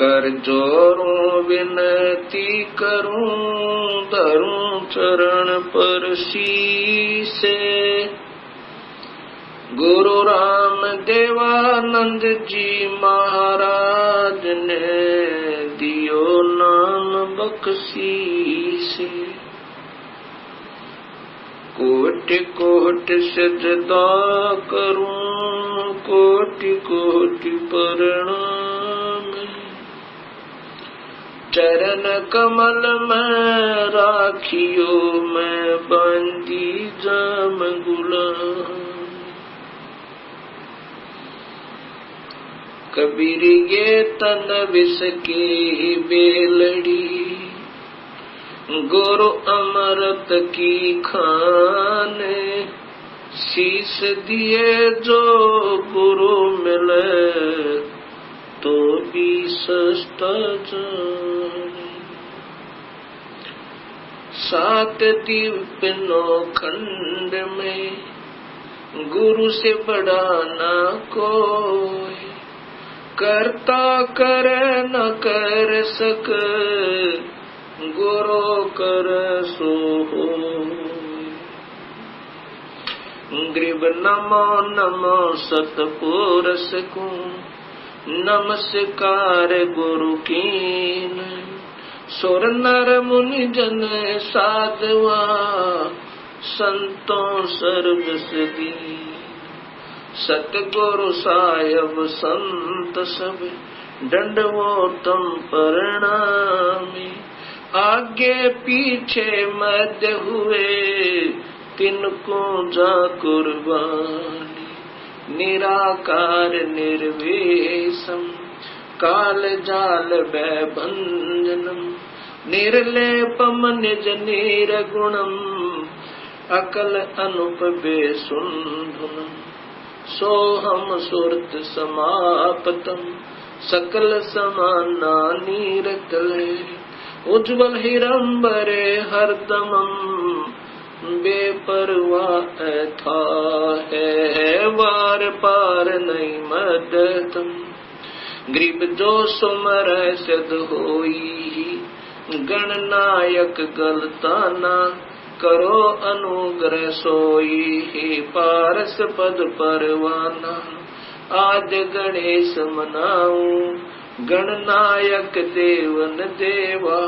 कर जोरूं विनती करूं, धरूं चरण पर शीसे। गुरु राम देवानंद जी महाराज ने दियो नाम बख्शीसे। कोटि कोटि सजदा करूं, कोटि कोटि प्रणाम। चरण कमल में राखियो, मैं बंदी जाम गुलाम। कबीर ये तन विष की बेलड़ी, गुरु अमृत की खान। शीस दिए जो गुरु मिले, तो भी सस्ता जान। सात दीप नौ खंड में, गुरु से बड़ा ना कोई। करता करे न कर सक, गुरु कर सो होय। ग्रीब नमो नमो सतपुरुष को, नमस्कार गुरु कीन। सुर नर मुनि जन साधवा, संतों सर्वस दीन। सतगुरु साहिब संत सब, दंडवोतम प्रणामी। आगे पीछे मध्य हुए, तिनको जा कुर्बानी। निराकार निर्वेशम, काल जाल भयभंजनम। निर्लेपम निज निर्गुणम, अकल अनुप बेसुंधुनम। सोहम सुरत समापतम, सकल समाना नीरतले। उज्ज्वल हिरंबरे हरदमम, बेपरवाह था है वार पार नहीं मदतम। ग्रीब जो सुमर सिद्ध होई, गणनायक गलताना। करो अनुग्रह सोई, हे पारस पद परवाना। आज गणेश मनाऊं, गणनायक देवन देवा।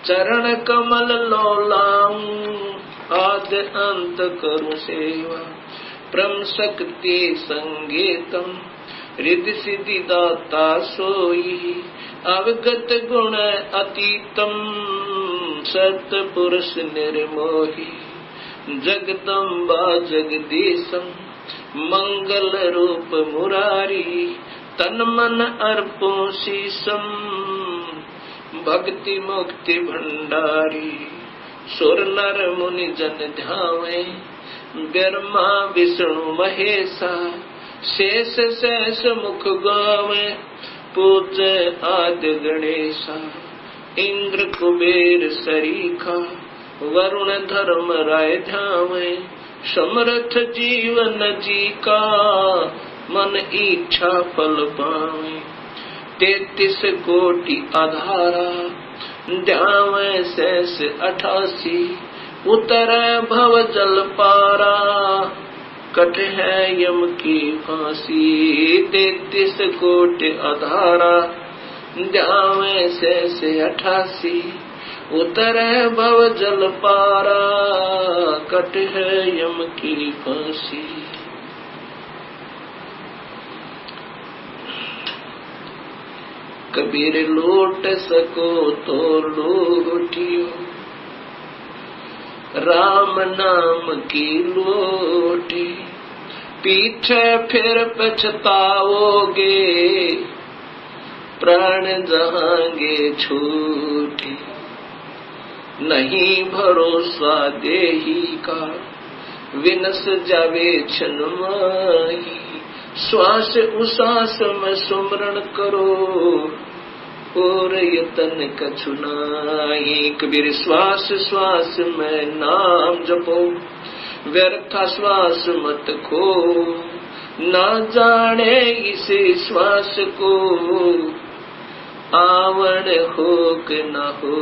चरण कमल लौलाऊं, आद अंत करूं सेवा। परम शक्ति संगीतम, रिद्धि सिद्धि दाता सोई। अवगत गुण अतीतम, सत्पुरुष निर्मोही। जगदम्बा जगदीशम, मंगल रूप मुरारी। तन मन अर्पों शीसम, भक्ति मुक्ति भंडारी। सुर नर मुनि जन ध्यावे, ब्रह्मा विष्णु महेशा। शेष शेष मुख गावे, पूज्य आदि गणेशा। इंद्र कुबेर सरीखा, वरुण धर्म राय ध्यावे। समर्थ जीवन जी का, मन इच्छा फल पावे। 33 कोटि आधारा, ध्यावे शेष 88। उतरे भव जल पारा, कट है यम की फांसी। 33 कोटि आधारा, ध्यावे शेष 88। उतरे भव जल पारा, कट है यम की फांसी। कबीर लूट सको तो लूटियो, राम नाम की लोटी। पीछे फिर पछताओगे, प्राण जहांगे छूटे। नहीं भरोसा देही का, विनस जावे क्षण माही। श्वास उश्वास में सुमरण करो, और यतन कछु नाई। कबीर श्वास श्वास में नाम जपो, व्यर्थ श्वास मत खो। ना जाने इस श्वास को, आवड़ होक न हो।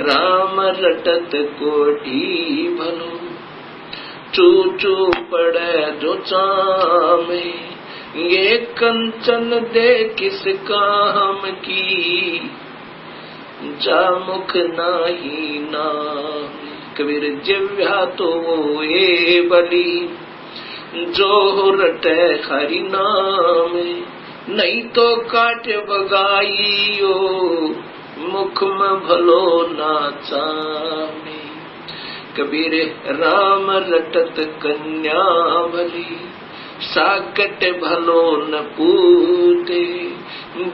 राम रटत कोठी भलो, चू चू पड़े जो चामे। ये कंचन दे किस काम की, जा मुख नाही नाम। कबीर जिव्या तो ये बली, जो रटे हरि नाम। नहीं तो काट बगाइयो, मुख में भलो ना चामे। कबीर राम रटत कन्या भली, साकट भलो न पूते।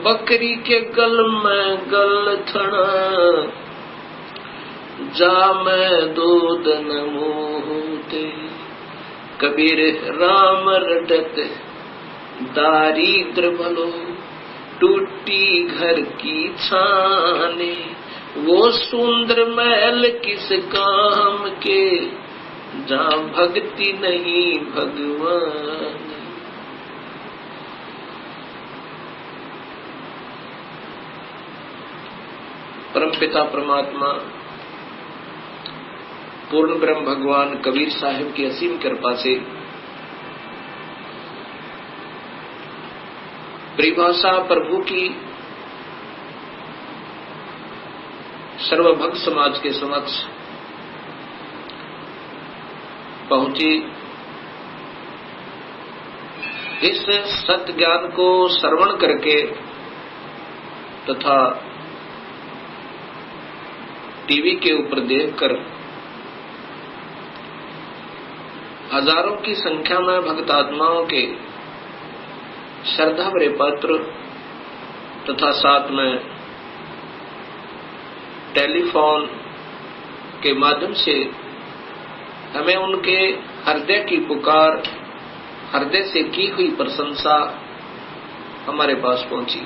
बकरी के गल में गल थना, जा में दूध न मोहते। कबीर राम रटत दारिद्र भलो, टूटी घर की छाने। वो सुंदर महल किस काम के, जहाँ भक्ति नहीं भगवान। परमपिता परमात्मा पूर्ण ब्रह्म भगवान कबीर साहिब की असीम कृपा से परिभाषा प्रभु की सर्वभक्त समाज के समक्ष पहुंची। इस सत्य ज्ञान को श्रवण करके तथा टीवी के ऊपर देखकर हजारों की संख्या में भक्त आत्माओं के श्रद्धा भरे पत्र तथा साथ में टेलीफोन के माध्यम से हमें उनके हृदय की पुकार, हृदय से की हुई प्रशंसा हमारे पास पहुंची।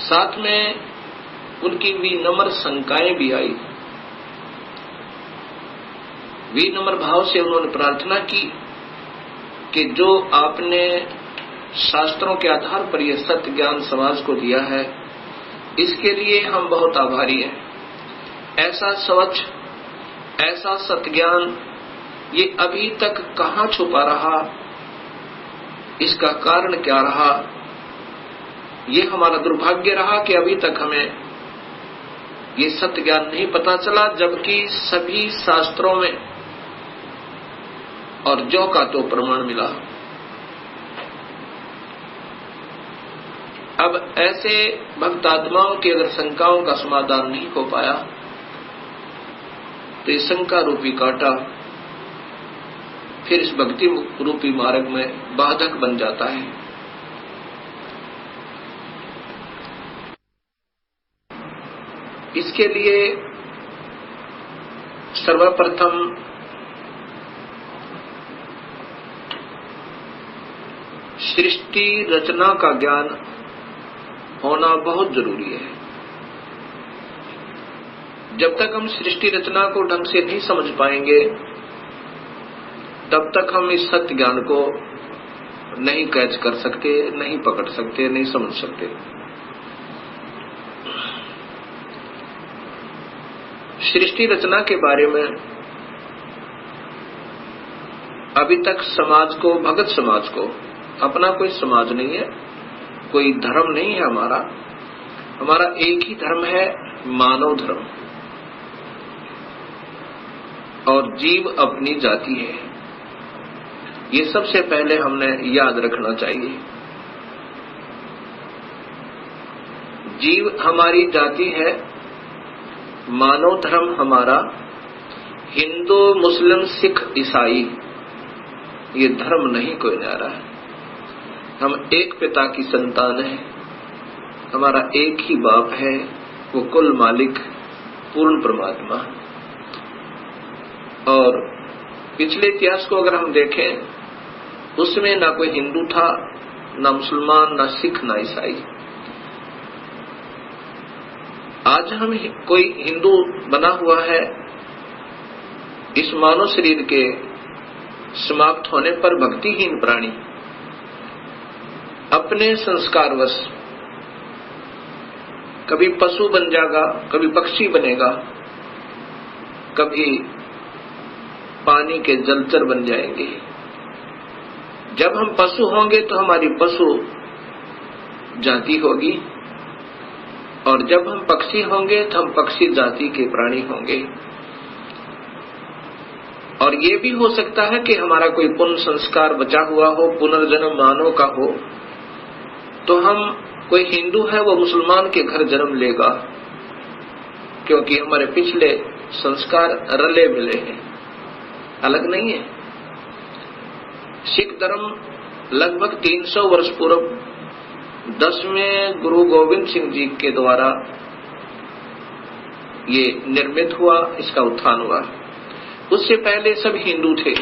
साथ में उनकी विनम्र शंकाएं भी आई। विनम्र भाव से उन्होंने प्रार्थना की कि जो आपने शास्त्रों के आधार पर यह सत्य ज्ञान समाज को दिया है, इसके लिए हम बहुत आभारी हैं। ऐसा स्वच्छ, ऐसा सत्य ज्ञान ये अभी तक कहाँ छुपा रहा, इसका कारण क्या रहा? ये हमारा दुर्भाग्य रहा कि अभी तक हमें ये सत्य ज्ञान नहीं पता चला, जबकि सभी शास्त्रों में और जो का तो प्रमाण मिला। अब ऐसे भक्त आत्माओं की अगर शंकाओं का समाधान नहीं हो पाया तो इस शंका रूपी कांटा फिर इस भक्ति रूपी मार्ग में बाधक बन जाता है। इसके लिए सर्वप्रथम सृष्टि रचना का ज्ञान होना बहुत जरूरी है। जब तक हम सृष्टि रचना को ढंग से नहीं समझ पाएंगे, तब तक हम इस सत्य ज्ञान को नहीं कैच कर सकते, नहीं पकड़ सकते, नहीं समझ सकते। सृष्टि रचना के बारे में अभी तक समाज को, भगत समाज को, अपना कोई समाज नहीं है, कोई धर्म नहीं है हमारा एक ही धर्म है, मानव धर्म। और जीव अपनी जाति है, ये सबसे पहले हमने याद रखना चाहिए। जीव हमारी जाति है, मानव धर्म हमारा, हिंदू मुस्लिम सिख ईसाई ये धर्म नहीं कोई न्यारा है। हम एक पिता की संतान हैं, हमारा एक ही बाप है, वो कुल मालिक पूर्ण परमात्मा। और पिछले इतिहास को अगर हम देखें, उसमें ना कोई हिंदू था, ना मुसलमान, ना सिख, ना ईसाई। आज हम कोई हिंदू बना हुआ है, इस मानव शरीर के समाप्त होने पर भक्तिहीन प्राणी अपने संस्कारवश कभी पशु बन जाएगा, कभी पक्षी बनेगा, कभी पानी के जलचर बन जाएंगे। जब हम पशु होंगे तो हमारी पशु जाति होगी, और जब हम पक्षी होंगे तो हम पक्षी जाति के प्राणी होंगे। और ये भी हो सकता है कि हमारा कोई पुण्य संस्कार बचा हुआ हो, पुनर्जन्म मानव का हो, तो हम, कोई हिंदू है वो मुसलमान के घर जन्म लेगा, क्योंकि हमारे पिछले संस्कार रले मिले हैं, अलग नहीं है। सिख धर्म लगभग 300 वर्ष पूर्व 10वें गुरु गोविंद सिंह जी के द्वारा ये निर्मित हुआ, इसका उत्थान हुआ। उससे पहले सब हिंदू थे।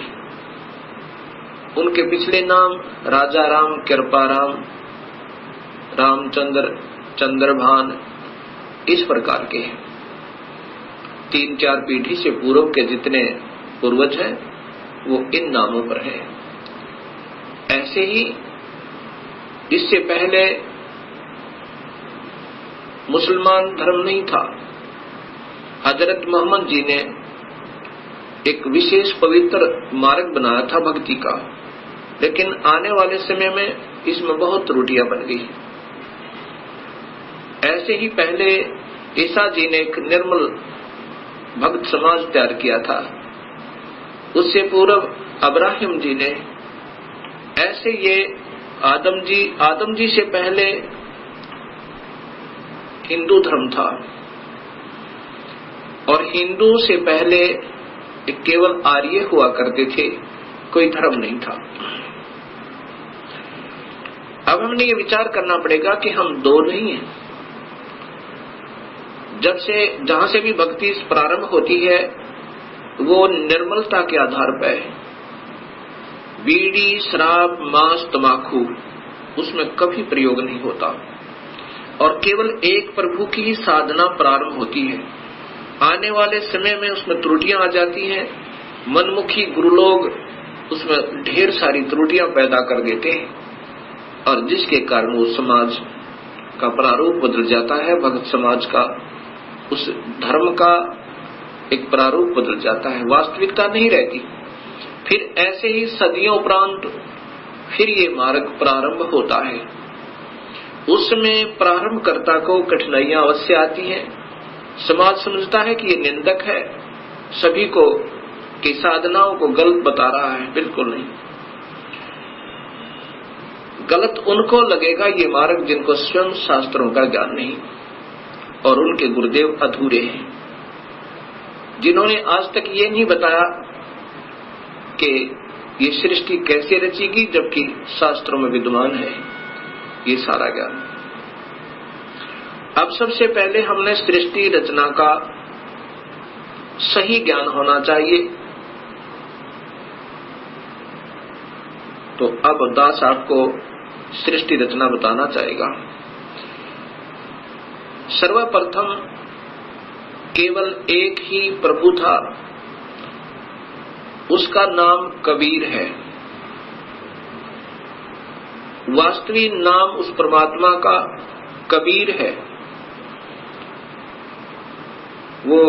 उनके पिछले नाम राजा राम, कृपाराम, रामचंद्र, चंद्रभान, इस प्रकार के हैं। 3-4 पीढ़ी से पूर्व के जितने पूर्वज हैं वो इन नामों पर हैं। ऐसे ही इससे पहले मुसलमान धर्म नहीं था। हजरत मोहम्मद जी ने एक विशेष पवित्र मार्ग बनाया था भक्ति का, लेकिन आने वाले समय में इसमें बहुत त्रुटियां बन गई। ऐसे ही पहले ईसा जी ने एक निर्मल भक्त समाज तैयार किया था, उससे पूर्व अब्राहिम जी ने, ऐसे ये आदम जी से पहले हिंदू धर्म था, और हिंदू से पहले केवल आर्य हुआ करते थे, कोई धर्म नहीं था। अब हमने ये विचार करना पड़ेगा कि हम दो नहीं हैं। जहां से भी भक्ति प्रारंभ होती है वो निर्मलता के आधार पर है। बीड़ी, शराब, मांस, तंबाकू उसमें कभी प्रयोग नहीं होता, और केवल एक प्रभु की ही साधना प्रारंभ होती है। आने वाले समय में उसमें त्रुटियां आ जाती हैं। मनमुखी गुरु लोग उसमें ढेर सारी त्रुटियां पैदा कर देते हैं, और जिसके कारण वो समाज का प्रारूप बदल जाता है। भक्त समाज का, उस धर्म का एक प्रारूप बदल जाता है, वास्तविकता नहीं रहती। फिर ऐसे ही सदियों उपरांत फिर ये मार्ग प्रारंभ होता है। उसमें प्रारंभकर्ता को कठिनाइयां अवश्य आती हैं। समाज समझता है कि ये निंदक है, सभी को की साधनाओं को गलत बता रहा है। बिल्कुल नहीं, गलत उनको लगेगा ये मार्ग जिनको स्वयं शास्त्रों का ज्ञान नहीं, और उनके गुरुदेव अधूरे हैं, जिन्होंने आज तक ये नहीं बताया कि ये सृष्टि कैसे रचेगी, जबकि शास्त्रों में विद्यमान है ये सारा ज्ञान। अब सबसे पहले हमने सृष्टि रचना का सही ज्ञान होना चाहिए। तो अब दास आपको सृष्टि रचना बताना चाहेगा। सर्वप्रथम केवल एक ही प्रभु था, उसका नाम कबीर है। वास्तविक नाम उस परमात्मा का कबीर है। वो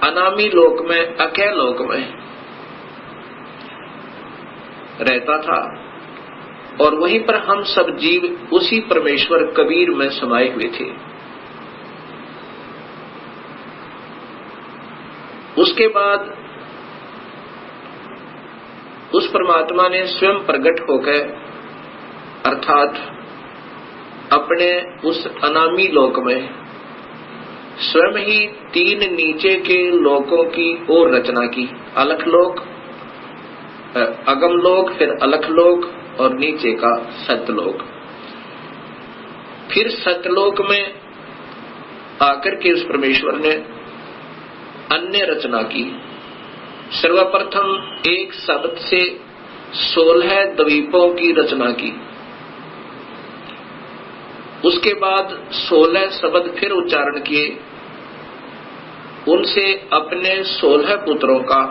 अनामी लोक में, अकय लोक में रहता था, और वहीं पर हम सब जीव उसी परमेश्वर कबीर में समाये हुए थे। उसके बाद उस परमात्मा ने स्वयं प्रकट होकर, अर्थात अपने उस अनामी लोक में स्वयं ही 3 नीचे के लोकों की और रचना की। अलख लोक, अगम लोक, फिर अलख लोक, और नीचे का सतलोक। फिर सतलोक में आकर के उस परमेश्वर ने अन्य रचना की। सर्वप्रथम एक शब्द से 16 द्वीपों की रचना की। उसके बाद 16 शब्द फिर उच्चारण किए, उनसे अपने 16 पुत्रों का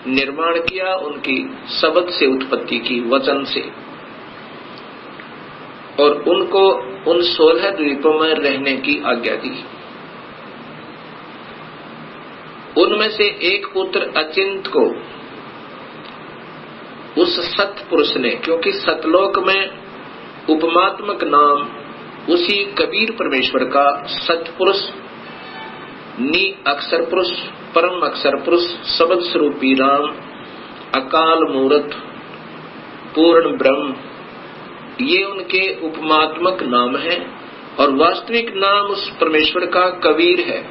निर्माण किया, उनकी शब्द से उत्पत्ति की, वचन से। और उनको उन 16 द्वीपों में रहने की आज्ञा दी। उनमें से एक पुत्र अचिंत को उस सत्पुरुष ने, क्योंकि सतलोक में उपमात्मक नाम उसी कबीर परमेश्वर का सत्पुरुष, नी अक्षर पुरुष, परम अक्षर पुरुष, शब्द स्वरूपी राम, अकाल मूर्त, पूर्ण ब्रह्म, ये उनके उपमात्मक नाम है और वास्तविक नाम उस परमेश्वर का कबीर है।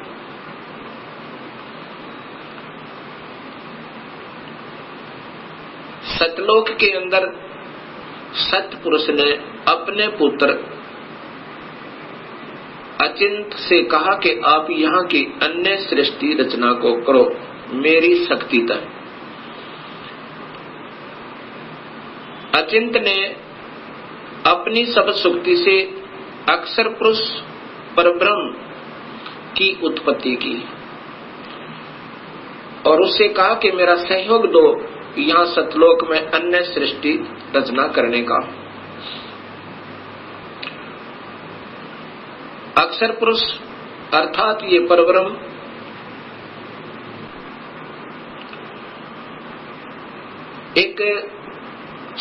सतलोक के अंदर सतपुरुष ने अपने पुत्र अचिंत से कहा कि आप यहाँ की अन्य सृष्टि रचना को करो मेरी शक्ति तक। अचिंत ने अपनी सब शक्ति से अक्षर पुरुष परब्रह्म की उत्पत्ति की और उससे कहा कि मेरा सहयोग दो यहाँ सतलोक में अन्य सृष्टि रचना करने का। अक्षर पुरुष अर्थात ये परब्रह्म एक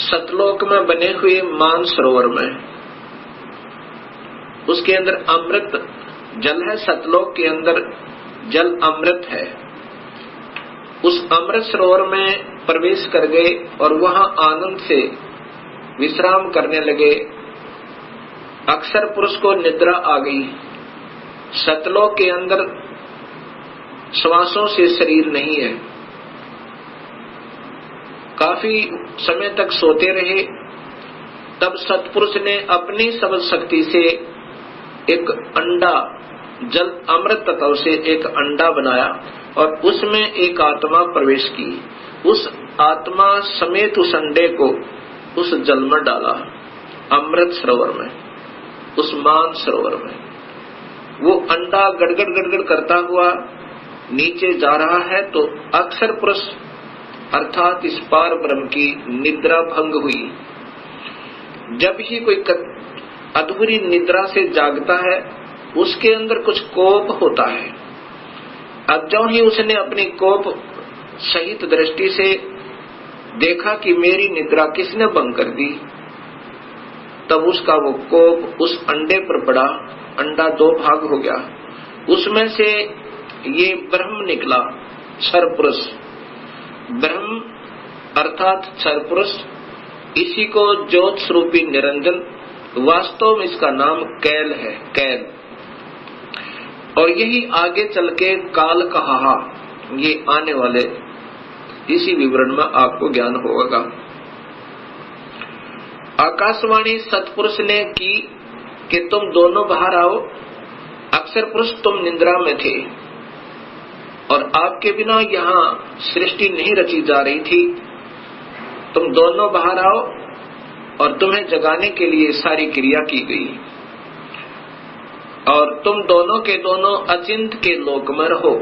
सतलोक में बने हुए मान सरोवर में, उसके अंदर अमृत जल है। सतलोक के अंदर जल अमृत है। उस अमृत सरोवर में प्रवेश कर गए और वहां आनंद से विश्राम करने लगे। अक्षर पुरुष को निद्रा आ गई। सतलोक के अंदर श्वासों से शरीर नहीं है। काफी समय तक सोते रहे। तब सतपुरुष ने अपनी सब शक्ति से एक अंडा, जल अमृत तत्व से एक अंडा बनाया और उसमें एक आत्मा प्रवेश की। उस आत्मा समेत उस अंडे को उस जल में डाला, अमृत सरोवर में, उस मान सरोवर में। वो अंडा गड़गड़ गड़गड़ करता हुआ नीचे जा रहा है तो अक्षर पुरुष अर्थात इस पार ब्रह्म की निद्रा भंग हुई। जब ही कोई अधूरी निद्रा से जागता है उसके अंदर कुछ कोप होता है। अब जो ही उसने अपनी कोप सहित दृष्टि से देखा कि मेरी निद्रा किसने भंग कर दी, तब उसका वो कोप उस अंडे पर पड़ा। अंडा दो भाग हो गया। उसमें से ये ब्रह्म निकला, क्षर पुरुष। ब्रह्म अर्थात क्षर पुरुष, इसी को ज्योत स्वरूपी निरंजन, वास्तव में इसका नाम कैल है, कैल। और यही आगे चल के काल कहा, ये आने वाले इसी विवरण में आपको ज्ञान होगा। आकाशवाणी सतपुरुष ने की कि तुम दोनों बाहर आओ। अक्षर पुरुष तुम निद्रा में थे और आपके बिना यहाँ सृष्टि नहीं रची जा रही थी। तुम दोनों बाहर आओ और तुम्हें जगाने के लिए सारी क्रिया की गई और तुम दोनों के दोनों अचिंत के लोक में रहो।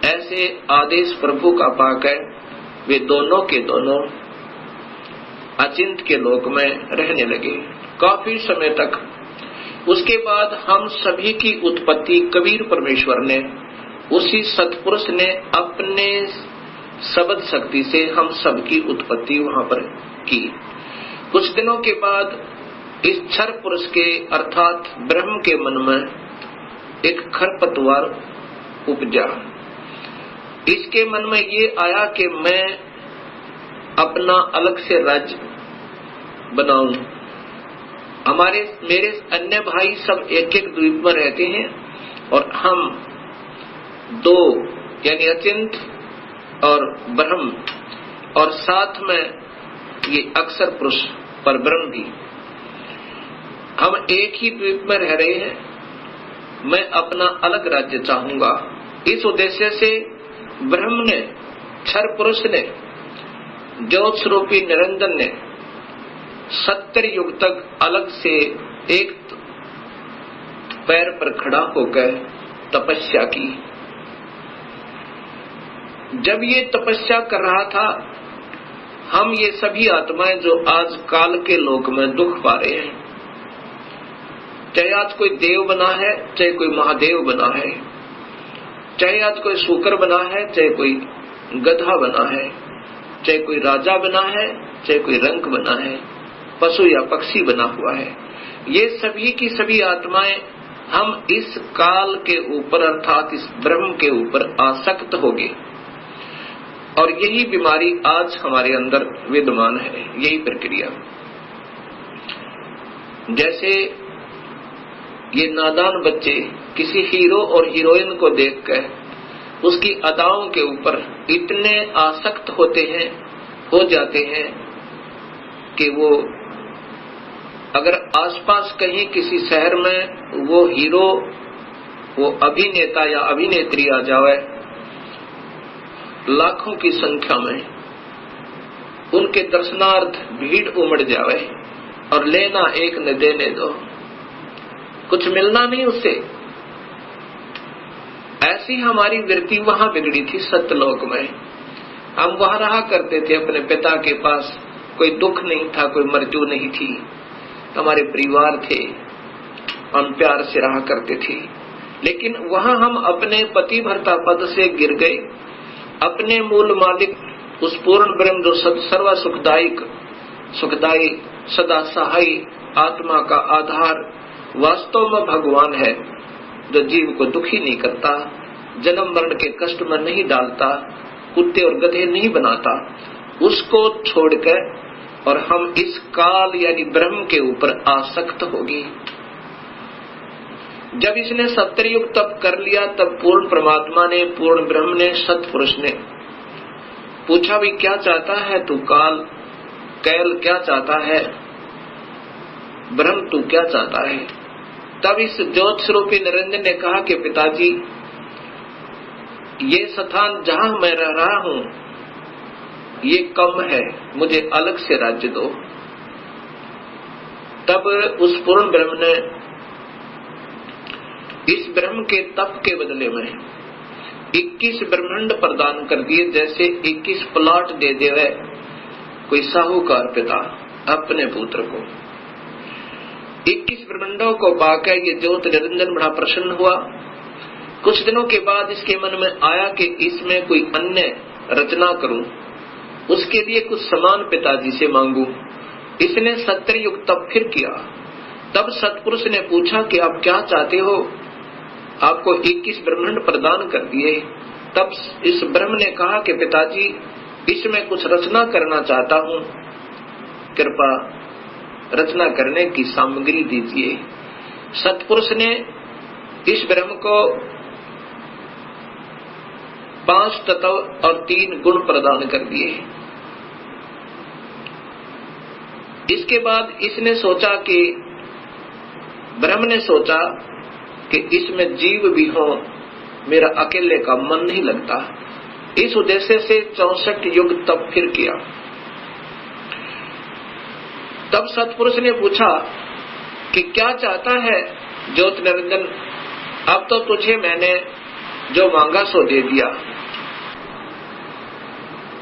ऐसे आदेश प्रभु का पाक है। वे दोनों के दोनों अचिंत के लोक में रहने लगे काफी समय तक। उसके बाद हम सभी की उत्पत्ति कबीर परमेश्वर ने, उसी सतपुरुष ने अपने शब्द शक्ति से हम सबकी उत्पत्ति वहां पर की। कुछ दिनों के बाद इस क्षर पुरुष के अर्थात ब्रह्म के मन में एक खरपतवार उपजा। इसके मन में ये आया कि मैं अपना अलग से राज्य बनाऊं। मेरे अन्य भाई सब एक एक द्वीप में रहते हैं और हम दो यानी अचिंत और ब्रह्म और साथ में ये अक्षर पुरुष पर ब्रह्म भी, हम एक ही द्वीप में रह रहे हैं। मैं अपना अलग राज्य चाहूंगा। इस उद्देश्य से ब्रह्म ने, क्षर पुरुष ने, ज्योत स्वरूपी निरंजन ने 70 युग तक अलग से एक पैर पर खड़ा होकर तपस्या की। जब ये तपस्या कर रहा था, हम ये सभी आत्माएं जो आज काल के लोक में दुख पा रहे हैं, चाहे आज कोई देव बना है, चाहे कोई महादेव बना है, चाहे आज कोई शूकर बना है, चाहे कोई गधा बना है, चाहे कोई राजा बना है, चाहे कोई रंक बना है, पशु या पक्षी बना हुआ है, ये सभी की सभी आत्माएं हम इस काल के ऊपर अर्थात इस ब्रह्म के ऊपर आसक्त हो गए। और यही बीमारी आज हमारे अंदर विद्यमान है, यही प्रक्रिया। जैसे ये नादान बच्चे किसी हीरो और हीरोइन को देखकर उसकी अदाओं के ऊपर इतने आसक्त हो जाते हैं कि वो अगर आसपास कहीं किसी शहर में वो हीरो, वो अभिनेता या अभिनेत्री आ जावे, लाखों की संख्या में उनके दर्शनार्थ भीड़ उमड़ जावे और लेना एक न देने दो, कुछ मिलना नहीं उससे। ऐसी हमारी वृत्ति वहां बिगड़ी थी सत्यलोक में। हम वहां रहा करते थे अपने पिता के पास, कोई दुख नहीं था, कोई मृत्यु नहीं थी, हमारे परिवार थे, हम प्यार से रहा करते थे। लेकिन वहां हम अपने पति भर्ता पद से गिर गए, अपने मूल मालिक उस पूर्ण ब्रह्म जो सर्व सुखदायी सदा सहायी आत्मा का आधार वास्तव में भगवान है, जो जीव को दुखी नहीं करता, जन्म मरण के कष्ट में नहीं डालता, कुत्ते और गधे नहीं बनाता, उसको छोड़कर और हम इस काल यानी ब्रह्म के ऊपर आसक्त होगी। जब इसने सत्युग तप कर लिया, तब पूर्ण परमात्मा ने, पूर्ण ब्रह्म ने, सत्पुरुष ने पूछा, भी क्या चाहता है तू कैल क्या चाहता है, ब्रह्म तू क्या चाहता है। तब इस ज्योत स्वरूपी निरंजन ने कहा कि पिताजी, ये स्थान जहां मैं रह रहा हूं ये कम है, मुझे अलग से राज्य दो। तब उस पूर्ण ब्रह्म ने इस ब्रह्म के तप के बदले में 21 ब्रह्मांड प्रदान कर दिए, जैसे 21 प्लॉट दे देवे कोई साहूकार पिता अपने पुत्र को। 21 ब्रह्मांडों को पाकर ये ज्योत निरंजन बड़ा प्रसन्न हुआ। कुछ दिनों के बाद इसके मन में आया कि इसमें कोई अन्य रचना करूं, उसके लिए कुछ समान पिताजी से मांगू। इसने सत्युग तप फिर किया। तब सत्पुरुष ने पूछा कि आप क्या चाहते हो, आपको 21 ब्रह्मांड प्रदान कर दिए। तब इस ब्रह्म ने कहा कि पिताजी, इसमें कुछ रचना करना चाहता हूं, कृपा रचना करने की सामग्री दीजिए। सत्पुरुष ने इस ब्रह्म को 5 तत्व और 3 गुण प्रदान कर दिए। इसके बाद इसने सोचा कि ब्रह्म ने सोचा कि इसमें जीव भी हो, मेरा अकेले का मन नहीं लगता। इस उद्देश्य से 64 युग तप फिर किया। तब सत्पुरुष ने पूछा कि क्या चाहता है ज्योत निरंजन, अब तो तुझे मैंने जो मांगा सो दे दिया।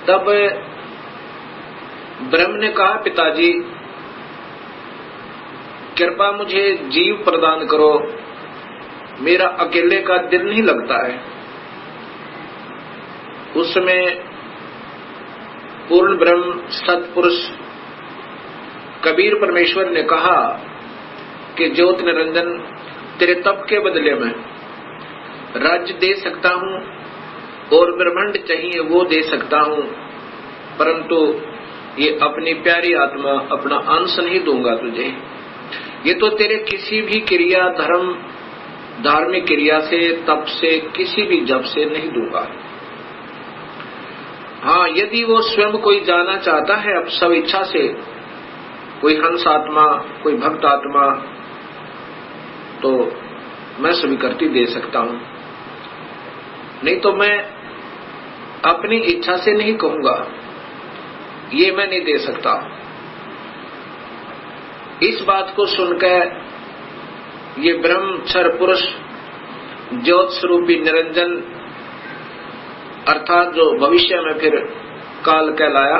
तब ब्रह्म ने कहा, पिताजी कृपा मुझे जीव प्रदान करो, मेरा अकेले का दिल नहीं लगता है। उस समय पूर्ण ब्रह्म सत्पुरुष कबीर परमेश्वर ने कहा कि ज्योत निरंजन, तेरे तप के बदले में राज्य दे सकता हूं और ब्रह्मांड चाहिए वो दे सकता हूं, परंतु ये अपनी प्यारी आत्मा, अपना अंश नहीं दूंगा तुझे। ये तो तेरे किसी भी क्रिया, धर्म, धार्मिक क्रिया से, तप से, किसी भी जप से नहीं दूंगा। हाँ, यदि वो स्वयं कोई जाना चाहता है अब सब इच्छा से, कोई हंस आत्मा, कोई भक्त आत्मा, तो मैं स्वीकृति दे सकता हूं, नहीं तो मैं अपनी इच्छा से नहीं कहूंगा, ये मैं नहीं दे सकता। इस बात को सुनकर ये ब्रह्मचर पुरुष ज्योत स्वरूपी निरंजन अर्थात जो भविष्य में फिर काल कहलाया,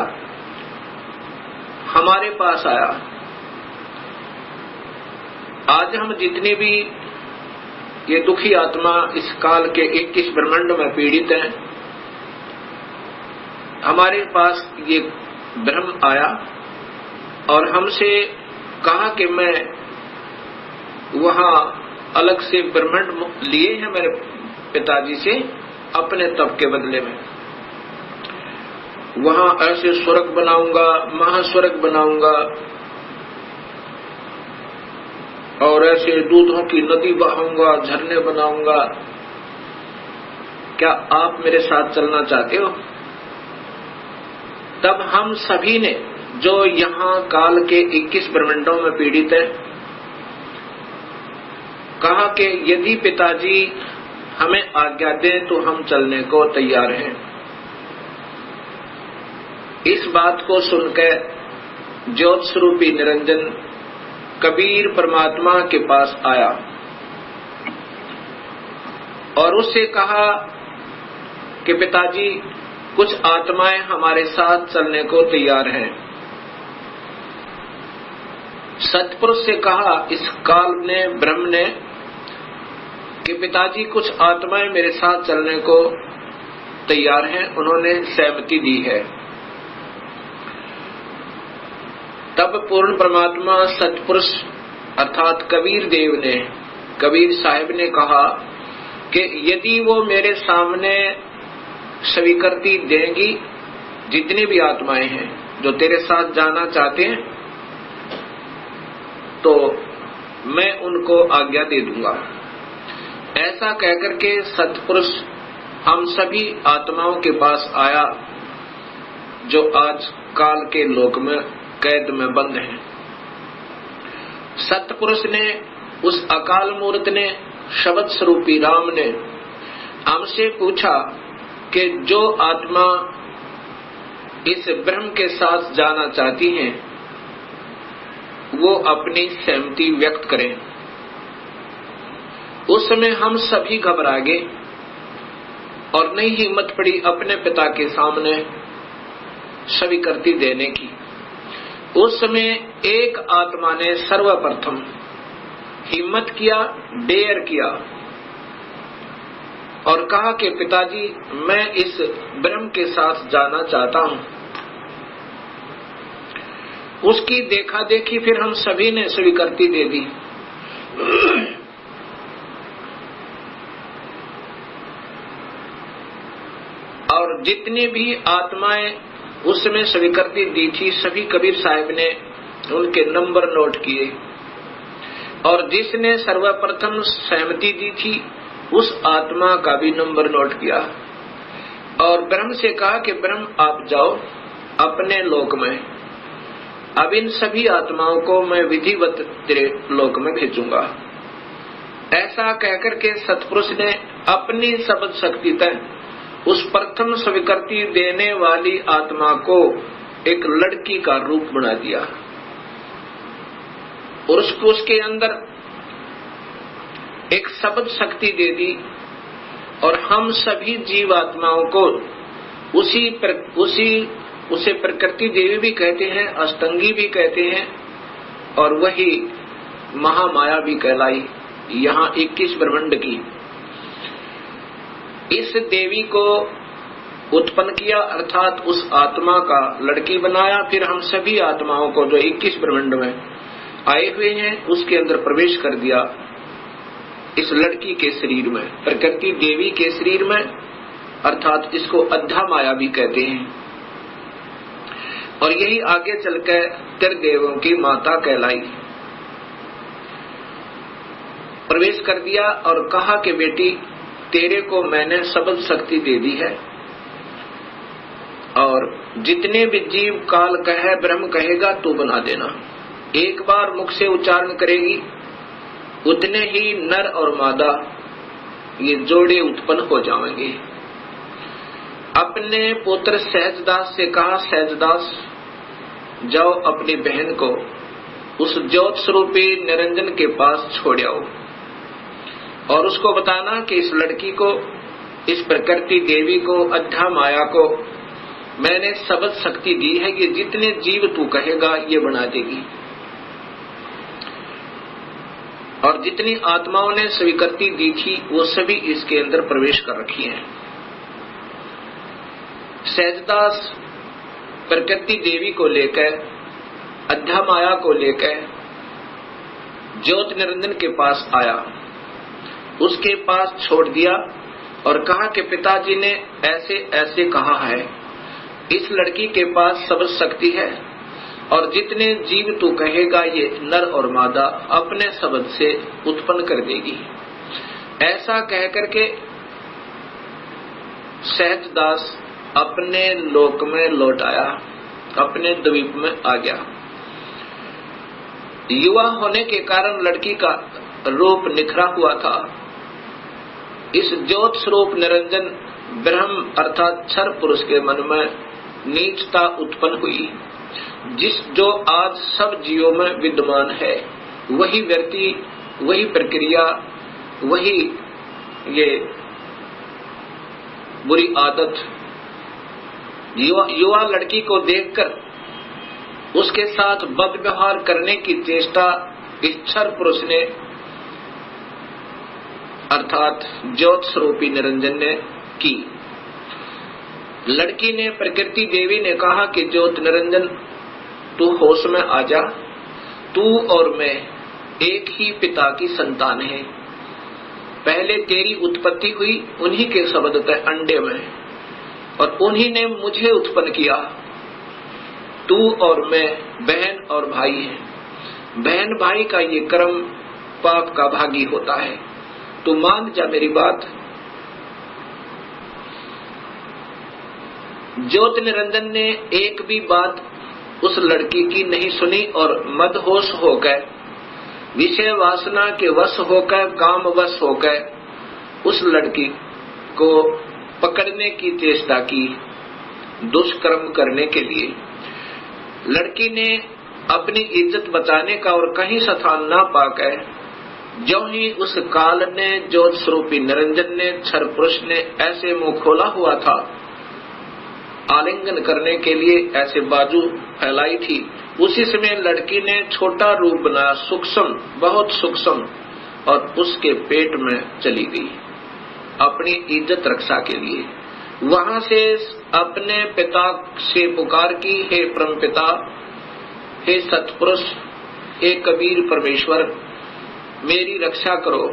हमारे पास आया। आज हम जितने भी ये दुखी आत्मा इस काल के 21 ब्रह्मांड में पीड़ित हैं, हमारे पास ये ब्रह्म आया और हमसे कहा कि मैं वहां अलग से ब्रह्मांड लिए हैं मेरे पिताजी से अपने तप के बदले में। वहां ऐसे स्वर्ग बनाऊंगा, महास्वर्ग बनाऊंगा और ऐसे दूधों की नदी बहाऊंगा, झरने बनाऊंगा। क्या आप मेरे साथ चलना चाहते हो? तब हम सभी ने, जो यहां काल के 21 ब्रह्मांडों में पीड़ित है, कहा कि यदि पिताजी हमें आज्ञा दें तो हम चलने को तैयार हैं। इस बात को सुनकर ज्योत स्वरूपी निरंजन कबीर परमात्मा के पास आया और उससे कहा कि पिताजी, कुछ आत्माएं हमारे साथ चलने को तैयार हैं। सतपुरुष से कहा इस काल ने, ब्रह्म ने, कि पिताजी कुछ आत्माएं मेरे साथ चलने को तैयार हैं, उन्होंने सहमति दी है। तब पूर्ण परमात्मा सतपुरुष अर्थात कबीर देव ने, कबीर साहिब ने कहा कि यदि वो मेरे सामने स्वीकृति देंगी, जितनी भी आत्माएं हैं जो तेरे साथ जाना चाहते हैं, तो मैं उनको आज्ञा दे दूंगा। ऐसा कहकर के सतपुरुष हम सभी आत्माओं के पास आया जो आज काल के लोक में कैद में बंद हैं। सतपुरुष ने, उस अकाल मूर्त ने, शब्द स्वरूपी राम ने हमसे पूछा कि जो आत्मा इस ब्रह्म के साथ जाना चाहती हैं, वो अपनी सहमति व्यक्त करें। उस समय हम सभी घबरा गए और नहीं हिम्मत पड़ी अपने पिता के सामने स्वीकृति देने की। उस समय एक आत्मा ने सर्वप्रथम हिम्मत किया, डेयर किया और कहा कि पिताजी, मैं इस ब्रह्म के साथ जाना चाहता हूं। उसकी देखा देखी फिर हम सभी ने स्वीकृति दे दी। और जितनी भी आत्माएं उस समय स्वीकृति दी थी, सभी कबीर साहिब ने उनके नंबर नोट किए और जिसने सर्वप्रथम सहमति दी थी उस आत्मा का भी नंबर नोट किया और ब्रह्म से कहा कि ब्रह्म आप जाओ अपने लोक में, अब इन सभी आत्माओं को मैं विधिवत तेरे लोक में भेजूंगा। ऐसा कहकर के सतपुरुष ने अपनी शब्द शक्ति तक उस प्रथम स्वीकृति देने वाली आत्मा को एक लड़की का रूप बना दिया और उसको उसके अंदर एक शब्द शक्ति दे दी और हम सभी जीवात्माओं को उसे प्रकृति देवी भी कहते हैं, अष्टंगी भी कहते हैं और वही महामाया भी कहलाई। यहाँ 21 ब्रह्मांड की इस देवी को उत्पन्न किया अर्थात उस आत्मा का लड़की बनाया। फिर हम सभी आत्माओं को जो 21 ब्रह्मांड में आए हुए हैं उसके अंदर प्रवेश कर दिया, इस लड़की के शरीर में, प्रकृति देवी के शरीर में, अर्थात इसको अद्धा माया भी कहते हैं। और यही आगे चलकर त्रिदेवों की माता कहलाई। प्रवेश कर दिया और कहा कि बेटी, तेरे को मैंने शब्द शक्ति दे दी है और जितने भी जीव काल कहे, ब्रह्म कहेगा तू बना देना। एक बार मुख से उच्चारण करेगी, उतने ही नर और मादा ये जोड़े उत्पन्न हो जाएंगे। अपने पुत्र सहजदास से कहा, सहजदास जाओ अपनी बहन को उस ज्योत स्वरूपी निरंजन के पास छोड़ आओ और उसको बताना कि इस लड़की को, इस प्रकृति देवी को, अद्धा माया को मैंने शब्द शक्ति दी है, ये जितने जीव तू कहेगा ये बना देगी। और जितनी आत्माओं ने स्वीकृति दी थी वो सभी इसके अंदर प्रवेश कर रखी हैं। सहजदास प्रकृति देवी को लेकर, अध्या माया को लेकर ज्योत निरंजन के पास आया, उसके पास छोड़ दिया और कहा कि पिताजी ने ऐसे ऐसे कहा है, इस लड़की के पास सब शक्ति है और जितने जीव तू कहेगा ये नर और मादा अपने शब्द से उत्पन्न कर देगी। ऐसा कह करके सहजदास अपने लोक में लौट आया, अपने द्वीप में आ गया। युवा होने के कारण लड़की का रूप निखरा हुआ था। इस ज्योत स्वरूप निरंजन ब्रह्म अर्थात क्षर पुरुष के मन में नीचता उत्पन्न हुई, जो आज सब जीवों में विद्यमान है। वही व्यक्ति, वही प्रक्रिया, वही ये बुरी आदत युवा लड़की को देखकर उसके साथ बद व्यवहार करने की चेष्टा इस क्षर पुरुष ने अर्थात ज्योत स्वरूपी निरंजन ने की। लड़की ने, प्रकृति देवी ने कहा कि ज्योत निरंजन तू होश में आ जा, तू और मैं एक ही पिता की संतान है। पहले तेरी उत्पत्ति हुई उन्हीं के शब्द तय अंडे में और उन्हीं ने मुझे उत्पन्न किया। तू और मैं बहन और भाई हैं। बहन भाई का ये कर्म पाप का भागी होता है। तू मान जा मेरी बात। ज्योत निरंजन ने एक भी बात उस लड़की की नहीं सुनी और मदहोश होकर, विषय वासना के वश होकर, काम वश होकर उस लड़की को पकड़ने की चेष्टा की, दुष्कर्म करने के लिए। लड़की ने अपनी इज्जत बचाने का और कहीं स्थान ना पाकर, जो ही उस काल ने, ज्योत स्वरूपी निरंजन ने, क्षर पुरुष ने ऐसे मुंह खोला हुआ था आलिंगन करने के लिए, ऐसे बाजू फैलाई थी, उसी समय लड़की ने छोटा रूप बनाया, सूक्ष्म, बहुत सूक्ष्म, और उसके पेट में चली गई अपनी इज्जत रक्षा के लिए। वहां से अपने पिता से पुकार की, हे परम पिता, हे सतपुरुष, हे कबीर परमेश्वर, मेरी रक्षा करो।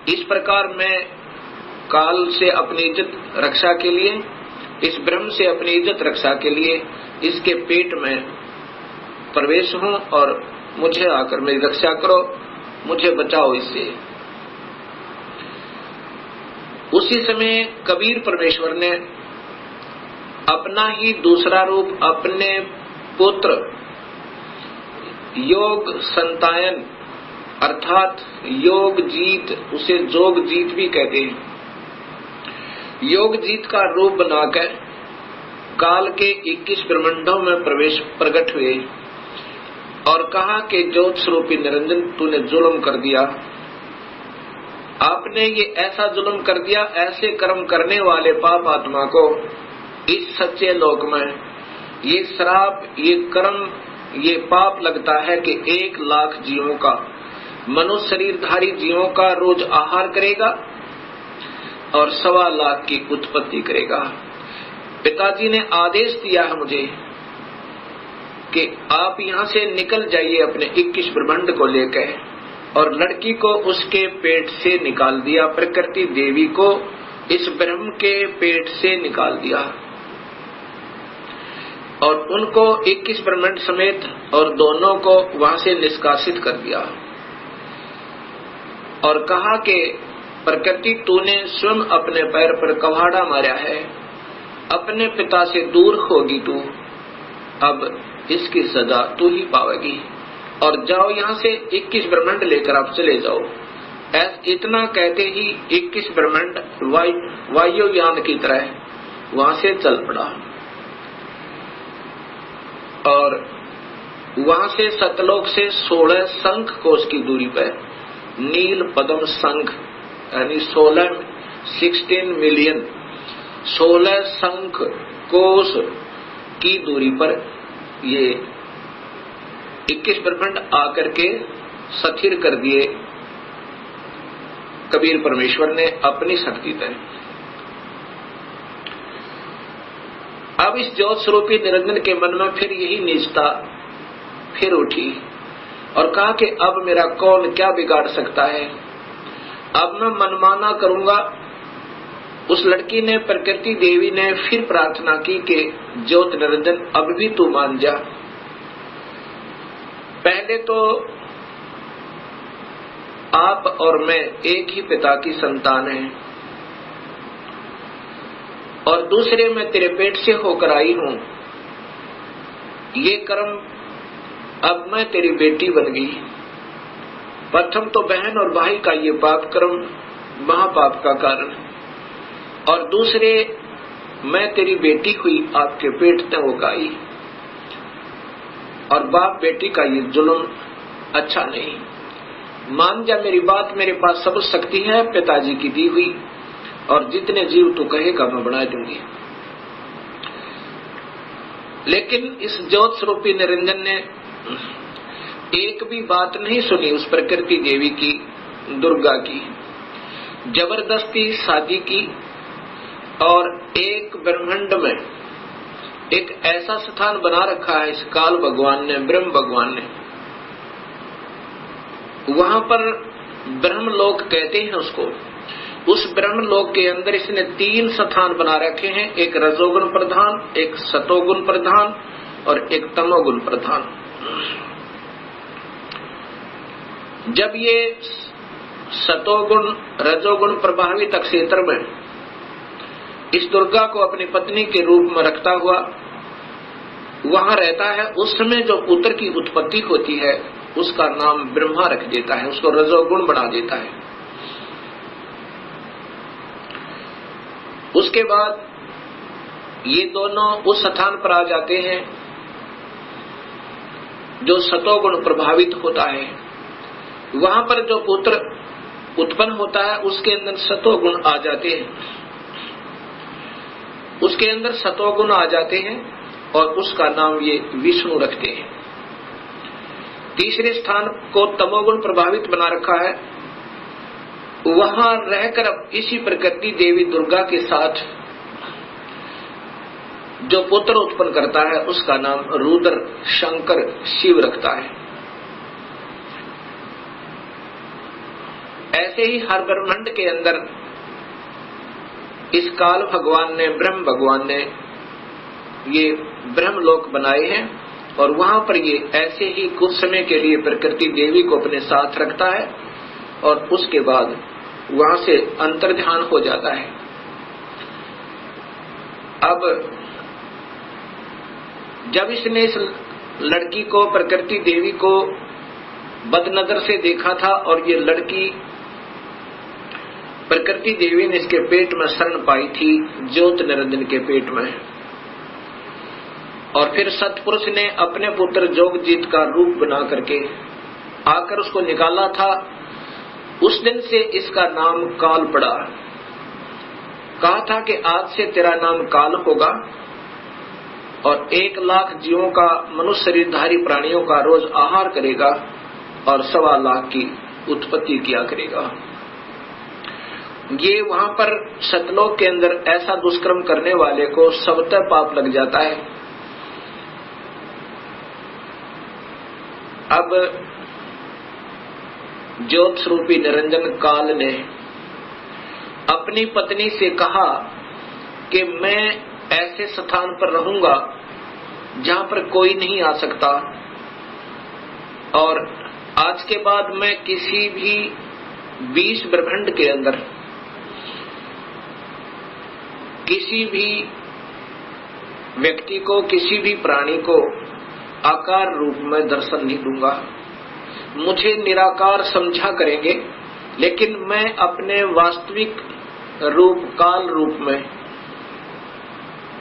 इस प्रकार मैं काल से अपनी इज्जत रक्षा के लिए, इस ब्रह्म से अपनी इज्जत रक्षा के लिए इसके पेट में प्रवेश हूं और मुझे आकर मेरी रक्षा करो, मुझे बचाओ इससे। उसी समय कबीर परमेश्वर ने अपना ही दूसरा रूप अपने पुत्र योग संतायन अर्थात योग जीत, उसे जोग जीत भी कहते हैं, योग जीत का रूप बनाकर काल के 21 ब्रह्मांडों में प्रकट हुए और कहा कि ज्योत स्वरूपी निरंजन, तूने जुल्म कर दिया। आपने ये ऐसा जुल्म कर दिया, ऐसे कर्म करने वाले पाप आत्मा को इस सच्चे लोक में ये श्राप, ये कर्म, ये पाप लगता है कि 1 लाख जीवों का, मनुष्य शरीरधारी जीवों का रोज आहार करेगा और 1.25 लाख की उत्पत्ति करेगा। पिताजी ने आदेश दिया है मुझे कि आप यहाँ से निकल जाइए अपने 21 ब्रह्मांड को लेकर, और लड़की को उसके पेट से निकाल दिया, प्रकृति देवी को इस ब्रह्म के पेट से निकाल दिया और उनको 21 ब्रह्मांड समेत और दोनों को वहां से निष्कासित कर दिया और कहा कि प्रकृति, तूने स्वयं अपने पैर पर कवाड़ा मारा है, अपने पिता से दूर होगी तू, अब इसकी सजा तू ही पावेगी और जाओ यहाँ से 21 ब्रह्मांड लेकर आप चले जाओ। इतना कहते ही 21 ब्रह्मांड वायुयान की तरह वहां से चल पड़ा और वहां से सतलोक से 16 शंख कोश की दूरी पर नील पद्म शंख यानी 16 मिलियन 16 शंख कोस की दूरी पर ये 21 ब्रह्मांड आकर के स्थिर कर दिए कबीर परमेश्वर ने अपनी शक्ति तय। अब इस ज्योत स्वरूपी निरंजन के मन में फिर यही नीचता फिर उठी और कहा कि अब मेरा कौन क्या बिगाड़ सकता है, अब मैं मनमाना करूंगा। उस लड़की ने, प्रकृति देवी ने फिर प्रार्थना की कि ज्योत निरंजन अब भी तू मान जा। पहले तो आप और मैं एक ही पिता की संतान हैं और दूसरे मैं तेरे पेट से होकर आई हूं। ये कर्म, अब मैं तेरी बेटी बन गई। प्रथम तो बहन और भाई का ये पाप कर्म महापाप का कारण, और दूसरे मैं तेरी बेटी हुई आपके पेट में होकर आई, और बाप बेटी का ये जुल्म अच्छा नहीं। मान जा मेरी बात, मेरे पास सब शक्ति है पिताजी की दी हुई, और जितने जीव तू कहेगा मैं बना दूंगी। लेकिन इस ज्योत स्वरूपी निरंजन ने एक भी बात नहीं सुनी उस प्रकृति देवी की, दुर्गा की। जबरदस्ती शादी की और एक ब्रह्मांड में एक ऐसा स्थान बना रखा है इस काल भगवान ने, ब्रह्म भगवान ने। वहां पर ब्रह्मलोक कहते हैं उसको। उस ब्रह्मलोक के अंदर इसने 3 स्थान बना रखे हैं, एक रजोगुण प्रधान, एक सतोगुण प्रधान और एक तमोगुण प्रधान। जब ये सतोगुण रजोगुण प्रभावित क्षेत्र में इस दुर्गा को अपनी पत्नी के रूप में रखता हुआ वहां रहता है, उस समय जो पुत्र की उत्पत्ति होती है उसका नाम ब्रह्मा रख देता है, उसको रजोगुण बना देता है। उसके बाद ये दोनों उस स्थान पर आ जाते हैं जो सतोगुण प्रभावित होता है। वहां पर जो पुत्र उत्पन्न होता है उसके अंदर सतोगुण आ जाते हैं, उसके अंदर सतोगुण आ जाते हैं और उसका नाम ये विष्णु रखते हैं। तीसरे स्थान को तमोगुण प्रभावित बना रखा है, वहां रहकर अब इसी प्रकृति देवी दुर्गा के साथ जो पुत्र उत्पन्न करता है उसका नाम रुद्र शंकर शिव रखता है। ऐसे ही हर ब्रह्मांड के अंदर इस काल भगवान ने, ब्रह्म भगवान ने ये ब्रह्मलोक बनाए हैं और वहां पर ये ऐसे ही कुछ समय के लिए प्रकृति देवी को अपने साथ रखता है और उसके बाद वहां से अंतर्ध्यान हो जाता है। अब जब इसने इस लड़की को, प्रकृति देवी को बदनजर से देखा था और ये लड़की प्रकृति देवी ने इसके पेट में शरण पाई थी, ज्योत निरंजन के पेट में, और फिर सतपुरुष ने अपने पुत्र जोगजीत का रूप बना करके आकर उसको निकाला था। उस दिन से इसका नाम काल पड़ा। कहा था कि आज से तेरा नाम काल होगा और 1 लाख जीवों का, मनुष्य शरीरधारी प्राणियों का रोज आहार करेगा और 1.25 लाख की उत्पत्ति किया करेगा। ये वहां पर सतलोक के अंदर ऐसा दुष्कर्म करने वाले को सबतः पाप लग जाता है। अब ज्योत स्वरूपी निरंजन काल ने अपनी पत्नी से कहा कि मैं ऐसे स्थान पर रहूंगा जहां पर कोई नहीं आ सकता, और आज के बाद मैं किसी भी 20 ब्रह्मांड के अंदर किसी भी व्यक्ति को, किसी भी प्राणी को आकार रूप में दर्शन नहीं दूंगा। मुझे निराकार समझा करेंगे, लेकिन मैं अपने वास्तविक रूप, काल रूप में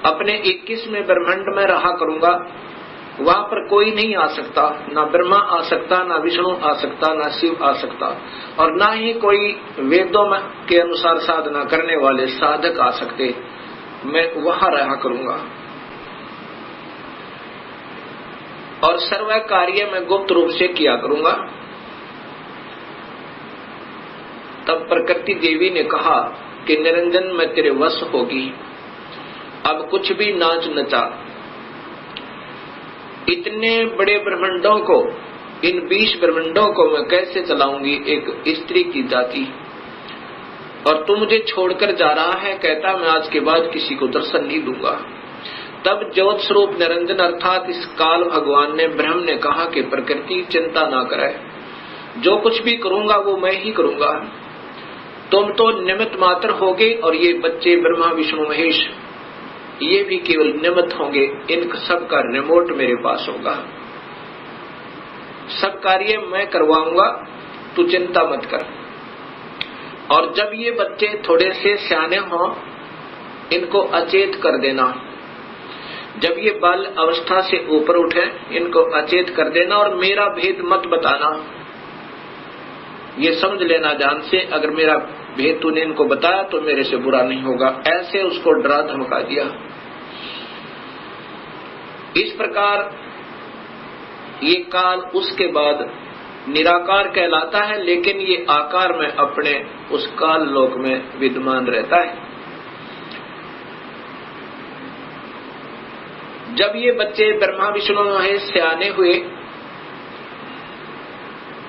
अपने 21वें ब्रह्मांड में रहा करूंगा। वहां पर कोई नहीं आ सकता, ना ब्रह्मा आ सकता, ना विष्णु आ सकता, ना शिव आ सकता, और ना ही कोई वेदों के अनुसार साधना करने वाले साधक आ सकते। मैं वहां रहा करूंगा और सर्व कार्य मैं गुप्त रूप से किया करूंगा। तब प्रकृति देवी ने कहा कि निरंजन मैं तेरे वश होगी, अब कुछ भी नाच नचा। इतने बड़े ब्रह्मांडों को, इन 20 ब्रह्मांडों को मैं कैसे चलाऊंगी एक स्त्री की जाति, और तू मुझे छोड़कर जा रहा है, कहता मैं आज के बाद किसी को दर्शन नहीं दूंगा। तब ज्योत स्वरूप निरंजन अर्थात इस काल भगवान ने, ब्रह्म ने कहा कि प्रकृति चिंता ना करे, जो कुछ भी करूंगा वो मैं ही करूंगा, तुम तो निमित्त मात्र होगे और ये बच्चे ब्रह्मा विष्णु महेश ये भी केवल निमित्त होंगे, इन सब का रिमोट मेरे पास होगा, सब कार्य मैं करवाऊंगा, तू चिंता मत कर। और जब ये बच्चे थोड़े से सियाने हों इनको अचेत कर देना, जब ये बाल अवस्था से ऊपर उठे इनको अचेत कर देना और मेरा भेद मत बताना, ये समझ लेना जान से अगर मेरा भेद तूने इनको बताया तो मेरे से बुरा नहीं होगा, ऐसे उसको डरा धमका दिया। इस प्रकार ये काल उसके बाद निराकार कहलाता है, लेकिन ये आकार में अपने उस काल लोक में विद्यमान रहता है। जब ये बच्चे ब्रह्मा विष्णु महेश सियाने हुए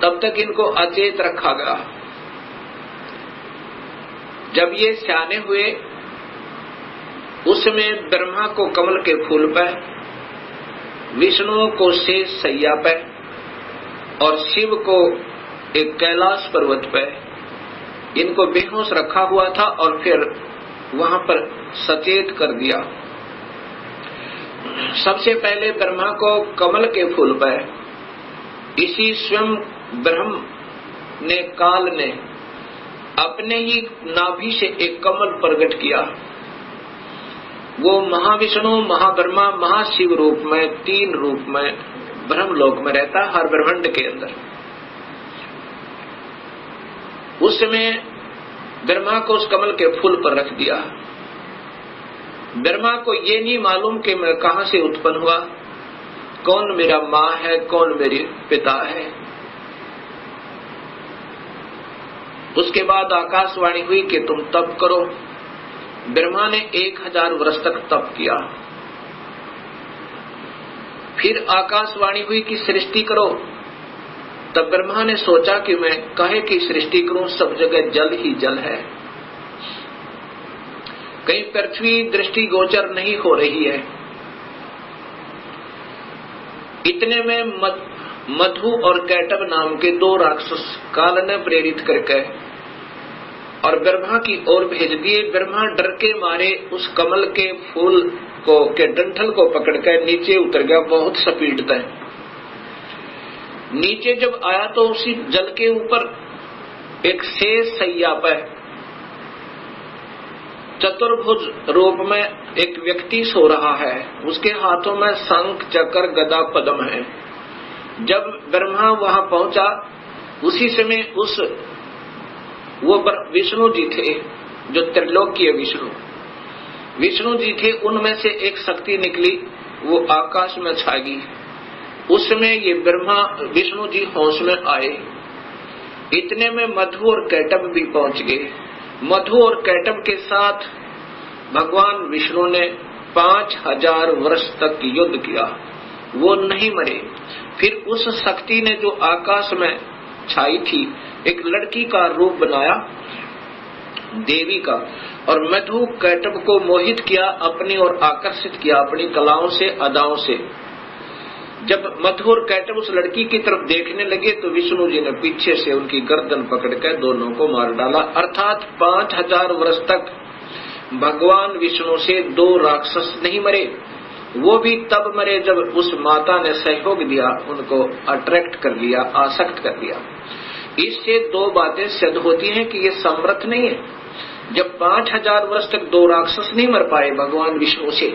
तब तक इनको अचेत रखा गया। जब ये सियाने हुए उसमें ब्रह्मा को कमल के फूल पर, विष्णु को शेष सैया पर और शिव को एक कैलाश पर्वत पर इनको बेहोश रखा हुआ था और फिर वहां पर सचेत कर दिया। सबसे पहले ब्रह्मा को कमल के फूल पर इसी स्वयं ब्रह्म ने, काल ने अपने ही नाभि से एक कमल प्रकट किया। वो महाविष्णु, महाब्रह्मा, महाशिव रूप में, 3 रूप में ब्रह्मलोक में रहता हर ब्रह्मांड के अंदर। उस समय ब्रह्मा को उस कमल के फूल पर रख दिया। ब्रह्मा को ये नहीं मालूम कि मैं कहां से उत्पन्न हुआ, कौन मेरा माँ है, कौन मेरे पिता है। उसके बाद आकाशवाणी हुई कि तुम तप करो। ब्रह्मा ने 1000 वर्ष तक तप किया। फिर आकाशवाणी हुई कि सृष्टि करो। तब ब्रह्मा ने सोचा कि मैं काहे की सृष्टि करूं, सब जगह जल ही जल है, कहीं पृथ्वी दृष्टि गोचर नहीं हो रही है। इतने में मधु और कैटब नाम के 2 राक्षस काल ने प्रेरित करके और ब्रह्मा की ओर भेज दिए। ब्रह्मा डर के मारे उस कमल के फूल को के डंठल को पकड़कर नीचे उतर गया, बहुत स्पीड तय। नीचे जब आया तो उसी जल के ऊपर एक शेष सैया पर चतुर्भुज रूप में एक व्यक्ति सो रहा है। उसके हाथों में शंख, चक्र, गदा, पद्म है। जब ब्रह्मा वहां पहुंचा उसी समय वो विष्णु जी थे, जो त्रिलोकीय विष्णु जी थे, उनमें से एक शक्ति निकली, वो आकाश में छा गई। उस समय ये ब्रह्मा विष्णु जी होश में आए। इतने में मधु और कैटब भी पहुंच गए। मधु और कैटब के साथ भगवान विष्णु ने 5000 वर्ष तक युद्ध किया, वो नहीं मरे। फिर उस शक्ति ने जो आकाश में छाई थी एक लड़की का रूप बनाया, देवी का, और मधु कैटब को मोहित किया, अपनी ओर आकर्षित किया अपनी कलाओं से, अदाओं से। जब मधु और कैटब उस लड़की की तरफ देखने लगे तो विष्णु जी ने पीछे से उनकी गर्दन पकड़कर दोनों को मार डाला। अर्थात 5000 वर्ष तक भगवान विष्णु से 2 राक्षस नहीं मरे। वो भी तब मरे जब उस माता ने सहयोग दिया, उनको अट्रैक्ट कर लिया, आसक्त कर लिया। इससे 2 बातें सिद्ध होती हैं कि ये समर्थ नहीं है। जब 5000 वर्ष तक 2 राक्षस नहीं मर पाए भगवान विष्णु से,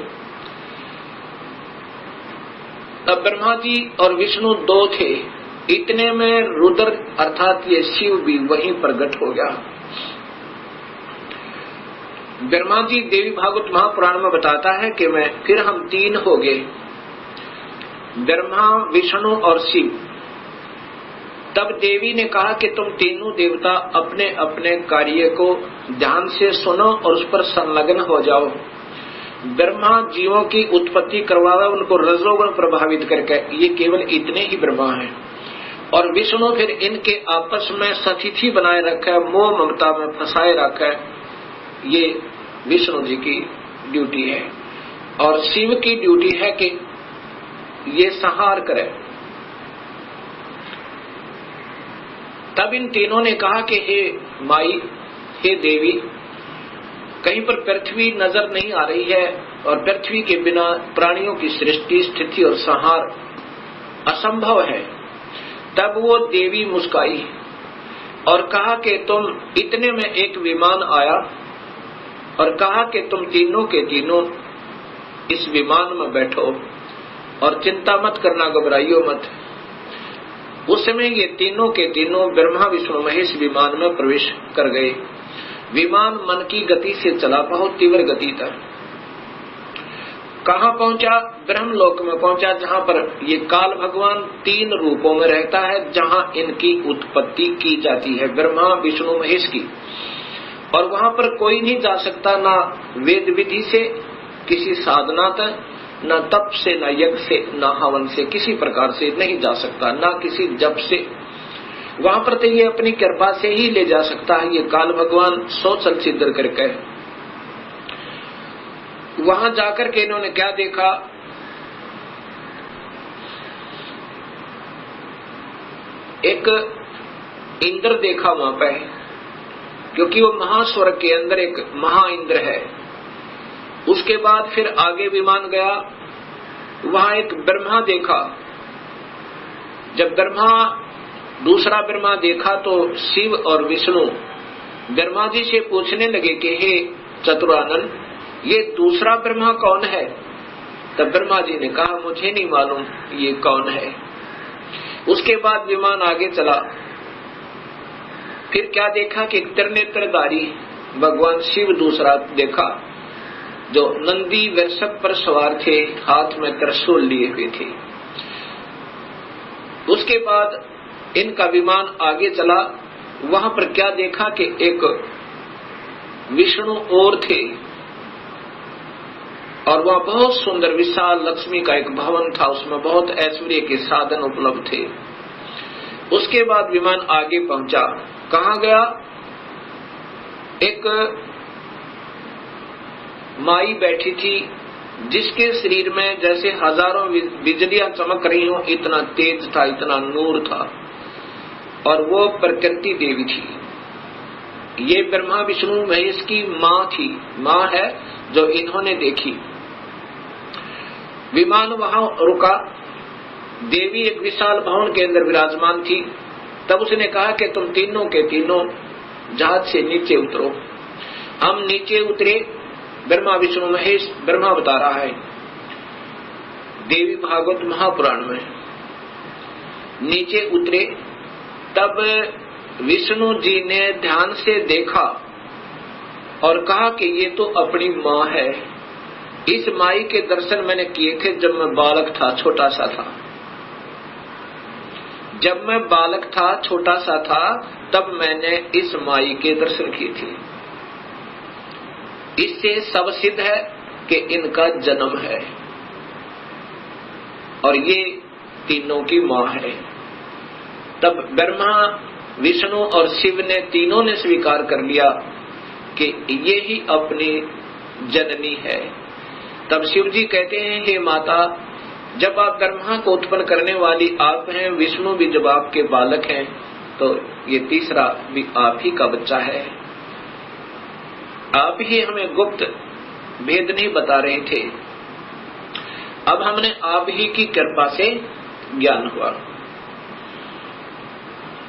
तब ब्रह्मा जी और विष्णु 2 थे। इतने में रुद्र अर्थात ये शिव भी वहीं प्रकट हो गया। ब्रह्मा जी देवी भागवत महापुराण में बताता है कि फिर हम 3 हो गए, ब्रह्मा, विष्णु और शिव। तब देवी ने कहा कि तुम तीनों देवता अपने अपने कार्य को ध्यान से सुनो और उस पर संलग्न हो जाओ। ब्रह्मा जीवों की उत्पत्ति करवावे, उनको रजोगुण प्रभावित करके, ये केवल इतने ही ब्रह्मा हैं। और विष्णु फिर इनके आपस में सतिथि बनाए रखे, मोह ममता में फंसाए रखे, ये विष्णु जी की ड्यूटी है। और शिव की ड्यूटी है कि ये संहार करे। तब इन तीनों ने कहा कि हे माई, हे देवी, कहीं पर पृथ्वी नजर नहीं आ रही है और पृथ्वी के बिना प्राणियों की सृष्टि, स्थिति और संहार असंभव है। तब वो देवी मुस्काई और कहा कि तुम, इतने में एक विमान आया और कहा कि तुम तीनों के तीनों इस विमान में बैठो और चिंता मत करना, घबराइयो मत। उस समय ये तीनों के तीनों ब्रह्मा, विष्णु, महेश विमान में प्रवेश कर गए। विमान मन की गति से चला, बहुत तीव्र गति था। कहाँ पहुंचा? ब्रह्मलोक में पहुंचा, जहाँ पर ये काल भगवान 3 रूपों में रहता है, जहाँ इनकी उत्पत्ति की जाती है, ब्रह्मा, विष्णु, महेश की। और वहां पर कोई नहीं जा सकता, ना वेद विधि से, किसी साधना तक, न तप से, न यज्ञ से, न हवन से, किसी प्रकार से नहीं जा सकता, न किसी जप से। वहां पर तो ये अपनी कृपा से ही ले जा सकता है, ये काल भगवान सोचल सिद्ध करके। वहां जाकर के इन्होंने क्या देखा? एक इंद्र देखा वहां पे, क्योंकि वो महास्वर्ग के अंदर एक महा इंद्र है। उसके बाद फिर आगे विमान गया, वहां एक ब्रह्मा देखा। जब दूसरा ब्रह्मा देखा तो शिव और विष्णु ब्रह्मा जी से पूछने लगे कि हे चतुरानन, ये दूसरा ब्रह्मा कौन है? तब ब्रह्मा जी ने कहा, मुझे नहीं मालूम ये कौन है। उसके बाद विमान आगे चला। फिर क्या देखा कि त्रिनेत्रधारी भगवान शिव दूसरा देखा, जो नंदी वृषभ पर सवार थे, हाथ में त्रिशूल लिए हुए थे। उसके बाद इनका विमान आगे चला। वहां पर क्या देखा कि एक विष्णु और थे, और वह बहुत सुंदर विशाल लक्ष्मी का एक भवन था, उसमें बहुत ऐश्वर्य के साधन उपलब्ध थे। उसके बाद विमान आगे पहुंचा। कहाँ गया? एक माई बैठी थी, जिसके शरीर में जैसे हजारों बिजलियां चमक रही हो, इतना तेज था, इतना नूर था, और वो प्रकृति देवी थी। ये ब्रह्मा, विष्णु, महेश की माँ थी, माँ है जो इन्होंने देखी। विमान वहां रुका। देवी एक विशाल भवन के अंदर विराजमान थी। तब उसने कहा कि तुम तीनों के तीनों जहाज से नीचे उतरो। हम नीचे उतरे। ब्रह्मा, विष्णु, महेश, ब्रह्मा बता रहा है देवी भागवत महापुराण में। नीचे उतरे, तब विष्णु जी ने ध्यान से देखा और कहा कि ये तो अपनी माँ है। इस माई के दर्शन मैंने किए थे जब मैं बालक था, छोटा सा था। जब मैं बालक था, छोटा सा था, तब मैंने इस माई के दर्शन किए थे। इससे सब सिद्ध है कि इनका जन्म है और ये तीनों की माँ है। तब ब्रह्मा, विष्णु और शिव ने तीनों ने स्वीकार कर लिया कि ये ही अपनी जननी है। तब शिव जी कहते हैं, हे माता, जब आप ब्रह्मा को उत्पन्न करने वाली आप हैं, विष्णु भी जब आपके बालक हैं, तो ये तीसरा भी आप ही का बच्चा है। आप ही हमें गुप्त भेद नहीं बता रहे थे, अब हमने आप ही की कृपा से ज्ञान हुआ।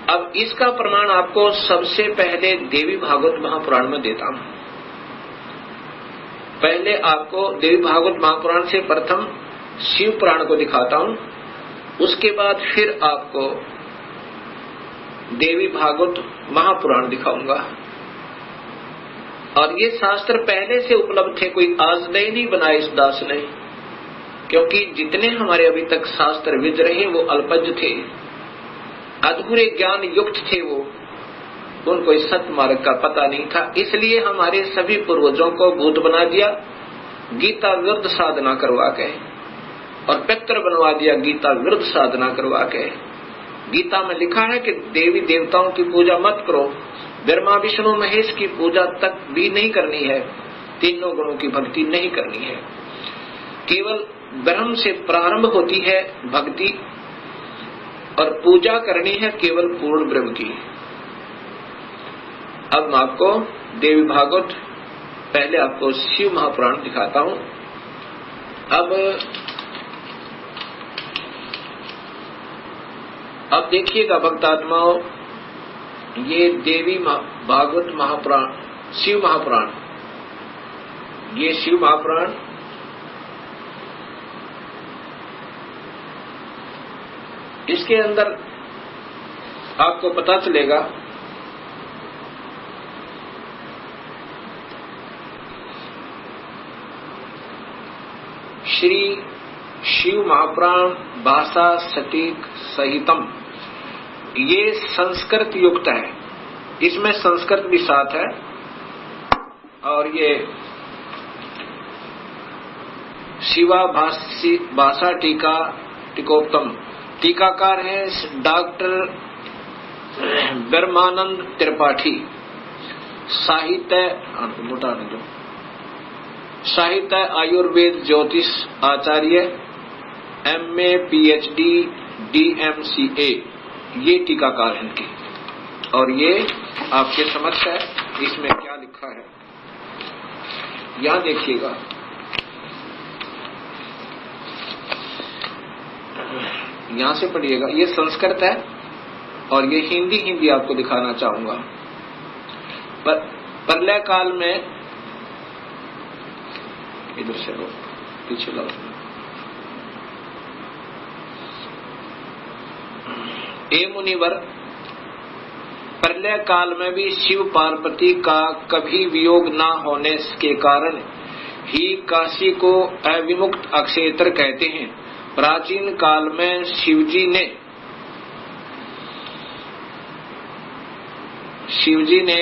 अब इसका प्रमाण आपको सबसे पहले देवी भागवत महापुराण में देता हूं। पहले आपको देवी भागवत महापुराण से प्रथम शिव पुराण को दिखाता हूं, उसके बाद फिर आपको देवी भागवत महापुराण दिखाऊंगा। और ये शास्त्र पहले से उपलब्ध थे, कोई आज नए नहीं बनाए इस दास ने, क्योंकि जितने हमारे अभी तक शास्त्र विद रहे वो अल्पज्ञ थे, अधूरे ज्ञान युक्त थे, वो उनको इस सत्य मार्ग का पता नहीं था। इसलिए हमारे सभी पूर्वजों को भूत बना दिया गीता विरुद्ध साधना करवा के, और पितर बनवा दिया गीता विरुद्ध साधना करवा के। गीता में लिखा है कि देवी देवताओं की पूजा मत करो, ब्रह्मा विष्णु महेश की पूजा तक भी नहीं करनी है, तीनों गुणों की भक्ति नहीं करनी है, केवल ब्रह्म से प्रारंभ होती है भक्ति, और पूजा करनी है केवल पूर्ण ब्रह्म की। अब मैं आपको देवी भागवत, पहले आपको शिव महापुराण दिखाता हूं। अब देखिएगा भक्तात्माओं, ये देवी भागवत महापुराण, शिव महापुराण, ये शिव महापुराण इसके अंदर आपको पता चलेगा श्री शिव महापुराण भाषा सटीक सहितम, ये संस्कृत युक्त है, इसमें संस्कृत भी साथ है, और ये शिवा भाषा टीका टीकोत्तम, टीकाकार है डॉक्टर ब्रह्मानंद त्रिपाठी, साहित्य आयुर्वेद ज्योतिष आचार्य, MA PhD DMCA, ये टीकाकार है इनके। और ये आपके समक्ष है, इसमें क्या लिखा है यहां देखिएगा। यहां से पढ़िएगा, ये संस्कृत है और ये हिंदी आपको दिखाना चाहूंगा। प्रलय काल में, इधर से लो, पीछे लो, ए मुनिवर, प्रलय काल में भी शिव पार्वती का कभी वियोग न होने के कारण ही काशी को अविमुक्त अक्षेत्र कहते हैं। प्राचीन काल में शिवजी ने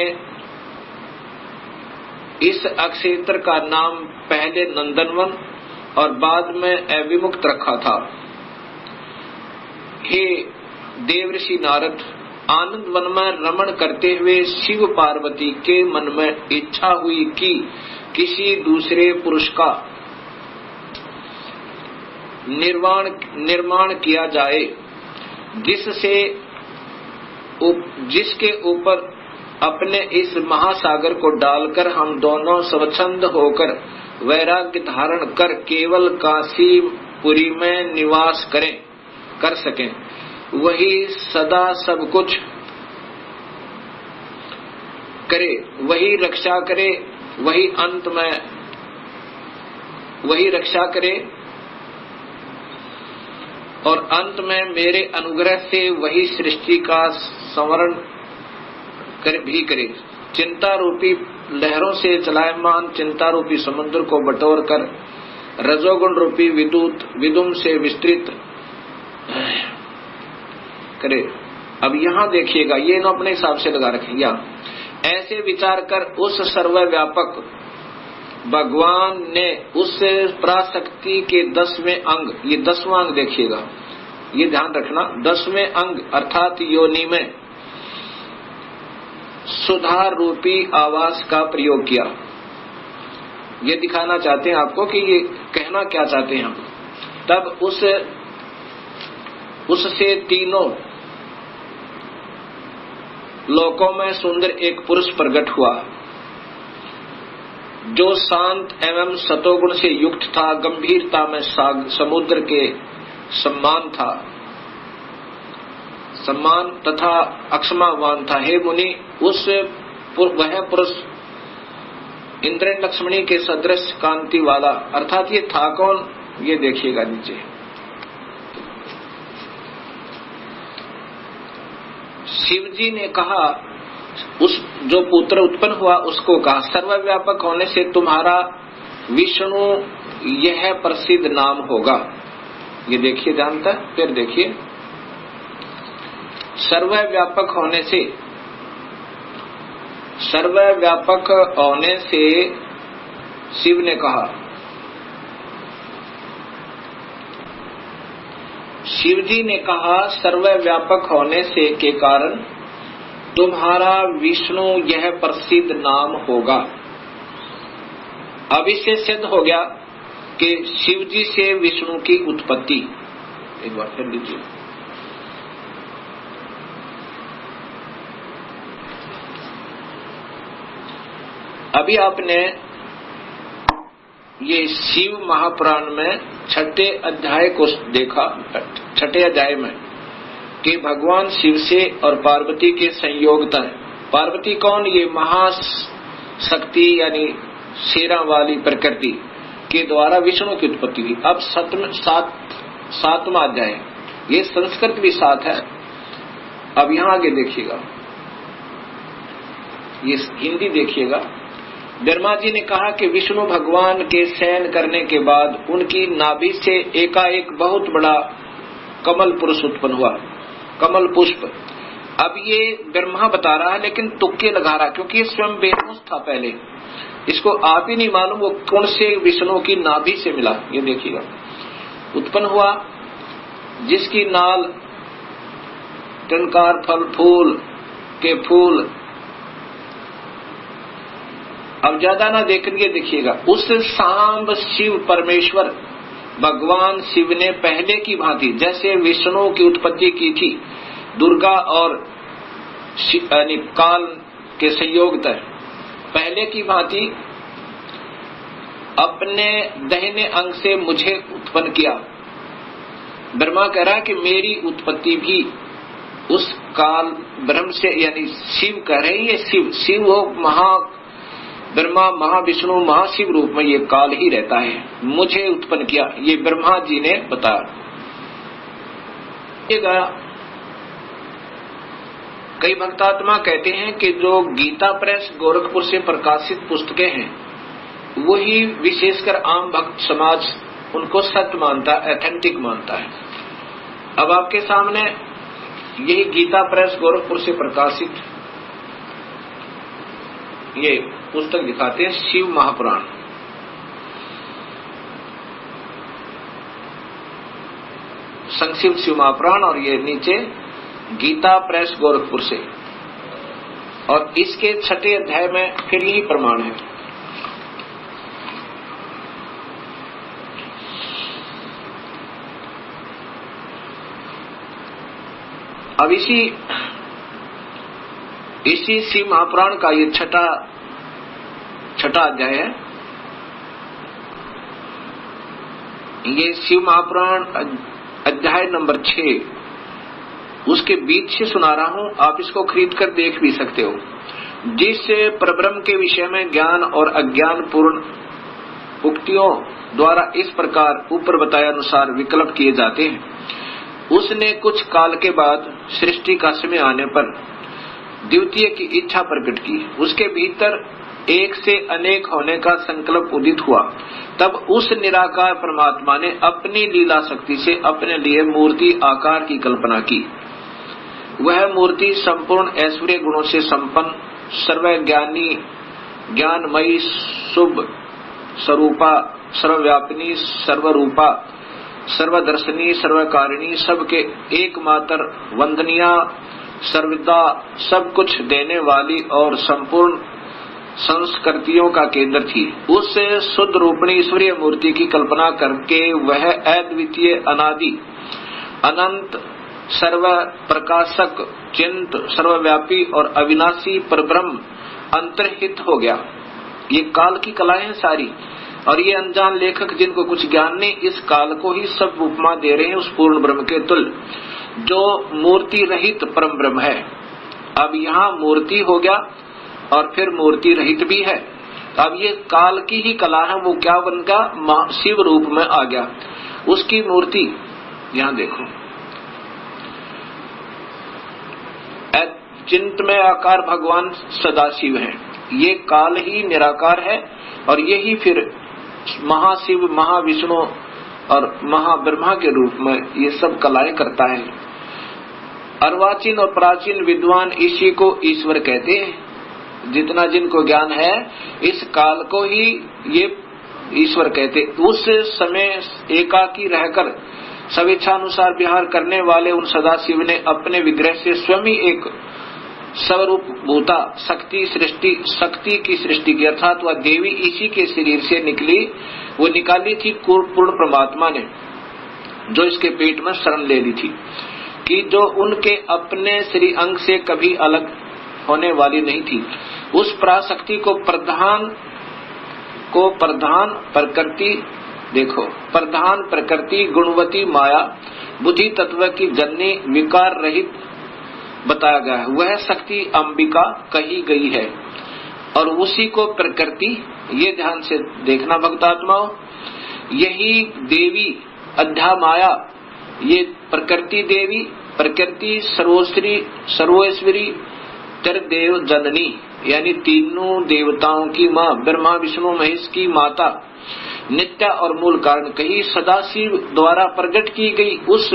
इस अक्षेत्र का नाम पहले नंदनवन और बाद में अविमुक्त रखा था। हे देवर्षि नारद, आनंद वन में रमण करते हुए शिव पार्वती के मन में इच्छा हुई कि किसी दूसरे पुरुष का निर्माण किया जाए, जिसके ऊपर अपने इस महासागर को डालकर हम दोनों स्वच्छंद होकर वैराग्य धारण कर केवल काशीपुरी में निवास कर सकें। वही सदा सब कुछ करे, वही रक्षा करे, वही अंत में वही रक्षा करे, और अंत में मेरे अनुग्रह से वही सृष्टि का संवरण भी करे। चिंता रूपी लहरों से चलायमान चिंता रूपी समुद्र को बटोर कर रजोगुण रूपी विदुम से विस्तृत करे। अब यहाँ देखिएगा, ये न अपने हिसाब से लगा रखें, यहाँ ऐसे विचार कर उस सर्वव्यापक भगवान ने उस पराशक्ति के 10वें अंग, ये 10वां अंग देखिएगा, ये ध्यान रखना, 10वें अंग अर्थात योनि में सुधार रूपी आवास का प्रयोग किया। ये दिखाना चाहते हैं आपको कि ये कहना क्या चाहते हैं हम। तब उससे तीनों लोकों में सुंदर एक पुरुष प्रकट हुआ, जो शांत एवं सतोगुण से युक्त था, गंभीरता में समुद्र के सम्मान तथा अक्षमावान था। हे मुनि, वह पुरुष इंद्र लक्ष्मणी के सदृश कांति वाला, अर्थात ये था कौन, ये देखिएगा नीचे। शिवजी ने कहा, उस जो पुत्र उत्पन्न हुआ उसको कहा सर्वव्यापक होने से तुम्हारा विष्णु यह प्रसिद्ध नाम होगा। ये देखिए जानता है, फिर देखिए सर्वव्यापक होने से, सर्वव्यापक होने से शिव ने कहा, शिव जी ने कहा सर्वव्यापक होने से के कारण तुम्हारा विष्णु यह प्रसिद्ध नाम होगा। अब इससे सिद्ध हो गया कि शिव जी से विष्णु की उत्पत्ति। एक बार फिर लीजिए, अभी आपने ये शिव महापुराण में छठे अध्याय को देखा, छठे अध्याय में कि भगवान शिव से और पार्वती के संयोगता है। पार्वती कौन? ये महाशक्ति यानी शेरा वाली प्रकृति के द्वारा विष्णु की उत्पत्ति हुई। अब सातवां अध्याय, ये संस्कृत भी साथ है। अब यहां आगे देखिएगा, ये हिंदी देखिएगा। ब्रह्मा जी ने कहा कि विष्णु भगवान के शयन करने के बाद उनकी नाभि से एकाएक बहुत बड़ा कमल पुरुष उत्पन्न हुआ, कमल पुष्प। अब ये ब्रह्मा बता रहा है लेकिन तुक्के लगा रहा, क्योंकि ये स्वयं बेहोश था पहले, इसको आप ही नहीं मालूम वो कौन से विष्णु की नाभि से मिला। ये देखिएगा, उत्पन्न हुआ जिसकी नाल टंकार फल फूल के फूल। अब ज्यादा ना देखेंगे, देखिएगा उस सांब शिव परमेश्वर भगवान शिव ने पहले की भांति जैसे विष्णु की उत्पत्ति की थी दुर्गा और काल के संयोगतः, पहले की भांति अपने दाहिने अंग से मुझे उत्पन्न किया। ब्रह्मा कह रहा है कि मेरी उत्पत्ति भी उस काल ब्रह्म से, यानी शिव कह रहे हैं, ये शिव शिव हो महा ब्रह्मा महाविष्णु महाशिव रूप में ये काल ही रहता है, मुझे उत्पन्न किया, ये ब्रह्मा जी ने बताया। कई भक्तात्मा कहते हैं कि जो गीता प्रेस गोरखपुर से प्रकाशित पुस्तकें हैं वही विशेषकर आम भक्त समाज उनको सत्य मानता है, ऑथेंटिक मानता है। अब आपके सामने यही गीता प्रेस गोरखपुर से प्रकाशित ये पुस्तक दिखाते हैं, शिव महापुराण। संक्षिप्त शिव महापुराण, और ये नीचे गीता प्रेस गोरखपुर से, और इसके छठे अध्याय में फिर यही प्रमाण है। अब इसी शिव महापुराण का ये छठा अध्याय है। ये शिव महापुराण अध्याय नंबर 6, उसके बीच से सुना रहा हूं, आप इसको खरीद कर देख भी सकते हो। जिस परब्रह्म के विषय में ज्ञान और अज्ञान पूर्ण उक्तियों द्वारा इस प्रकार ऊपर बताए अनुसार विकल्प किए जाते हैं, उसने कुछ काल के बाद सृष्टि का समय आने पर द्वितीय की इच्छा प्रकट की। उसके भीतर एक से अनेक होने का संकल्प उदित हुआ। तब उस निराकार परमात्मा ने अपनी लीला शक्ति से अपने लिए मूर्ति आकार की कल्पना की। वह मूर्ति संपूर्ण ऐश्वर्य गुणों से संपन्न, सर्वज्ञानी, ज्ञानमयी, शुभ स्वरूपा, सर्वव्यापिनी, सर्वरूपा, सर्वदर्शनी, सर्वकारिणी, सबके एकमात्र, वंदनीय, सर्वदा सब कुछ देने वाली और संपूर्ण संस्कृतियों का केंद्र थी। उस शुद्ध रूपणी ईश्वरीय मूर्ति की कल्पना करके वह अद्वितीय, अनादि, अनंत, सर्व प्रकाशक, चिंत, सर्वव्यापी और अविनाशी परब्रह्म अंतर्हित हो गया। ये काल की कलाएं सारी, और ये अनजान लेखक जिनको कुछ ज्ञान नहीं, इस काल को ही सब उपमा दे रहे हैं उस पूर्ण ब्रह्म के तुल्य, जो मूर्ति रहित परम ब्रह्म है। अब यहाँ मूर्ति हो गया और फिर मूर्ति रहित भी है। अब ये काल की ही कला है, वो क्या बन गया? शिव रूप में आ गया। उसकी मूर्ति यहाँ देखो, चिन्मय आकार भगवान सदाशिव हैं। ये काल ही निराकार है और यही फिर महाशिव, महाविष्णु और महाब्रह्मा के रूप में ये सब कलाएं करता है। अर्वाचीन और प्राचीन विद्वान इसी को ईश्वर कहते हैं। जितना जिनको ज्ञान है इस काल को ही ये ईश्वर कहते। उस समय एकाकी रहकर स्वेच्छानुसार विहार करने वाले उन सदाशिव ने अपने विग्रह से स्वयं ही एक स्वरूप भूता शक्ति की सृष्टि की, अर्थात वह देवी इसी के शरीर से निकली, वो निकाली थी पूर्ण परमात्मा ने, जो इसके पेट में शरण ले ली थी, कि जो उनके अपने श्री अंग से कभी अलग होने वाली नहीं थी। उस पराशक्ति को प्रधान प्रकृति, देखो, प्रधान प्रकृति गुणवती माया बुद्धि तत्व की जननी विकार रहित बताया गया है। वह शक्ति अंबिका कही गई है और उसी को प्रकृति, ये ध्यान से देखना भक्तात्माओं, यही देवी अध्या माया, ये प्रकृति देवी, प्रकृति सर्वोश्वरी त्रिदेव जननी, यानी तीनों देवताओं की माँ, ब्रह्मा विष्णु महेश की माता, नित्य और मूल कारण कही सदाशिव द्वारा प्रकट की गई उस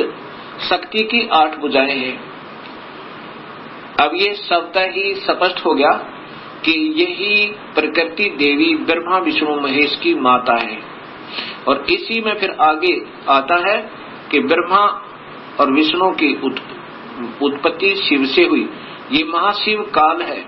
शक्ति की 8 भुजाएं हैं। अब ये स्वतः ही स्पष्ट हो गया कि यही प्रकृति देवी ब्रह्मा विष्णु महेश की माता है। और इसी में फिर आगे आता है कि ब्रह्मा और विष्णु की उत्पत्ति शिव से हुई। ये महाशिव काल है।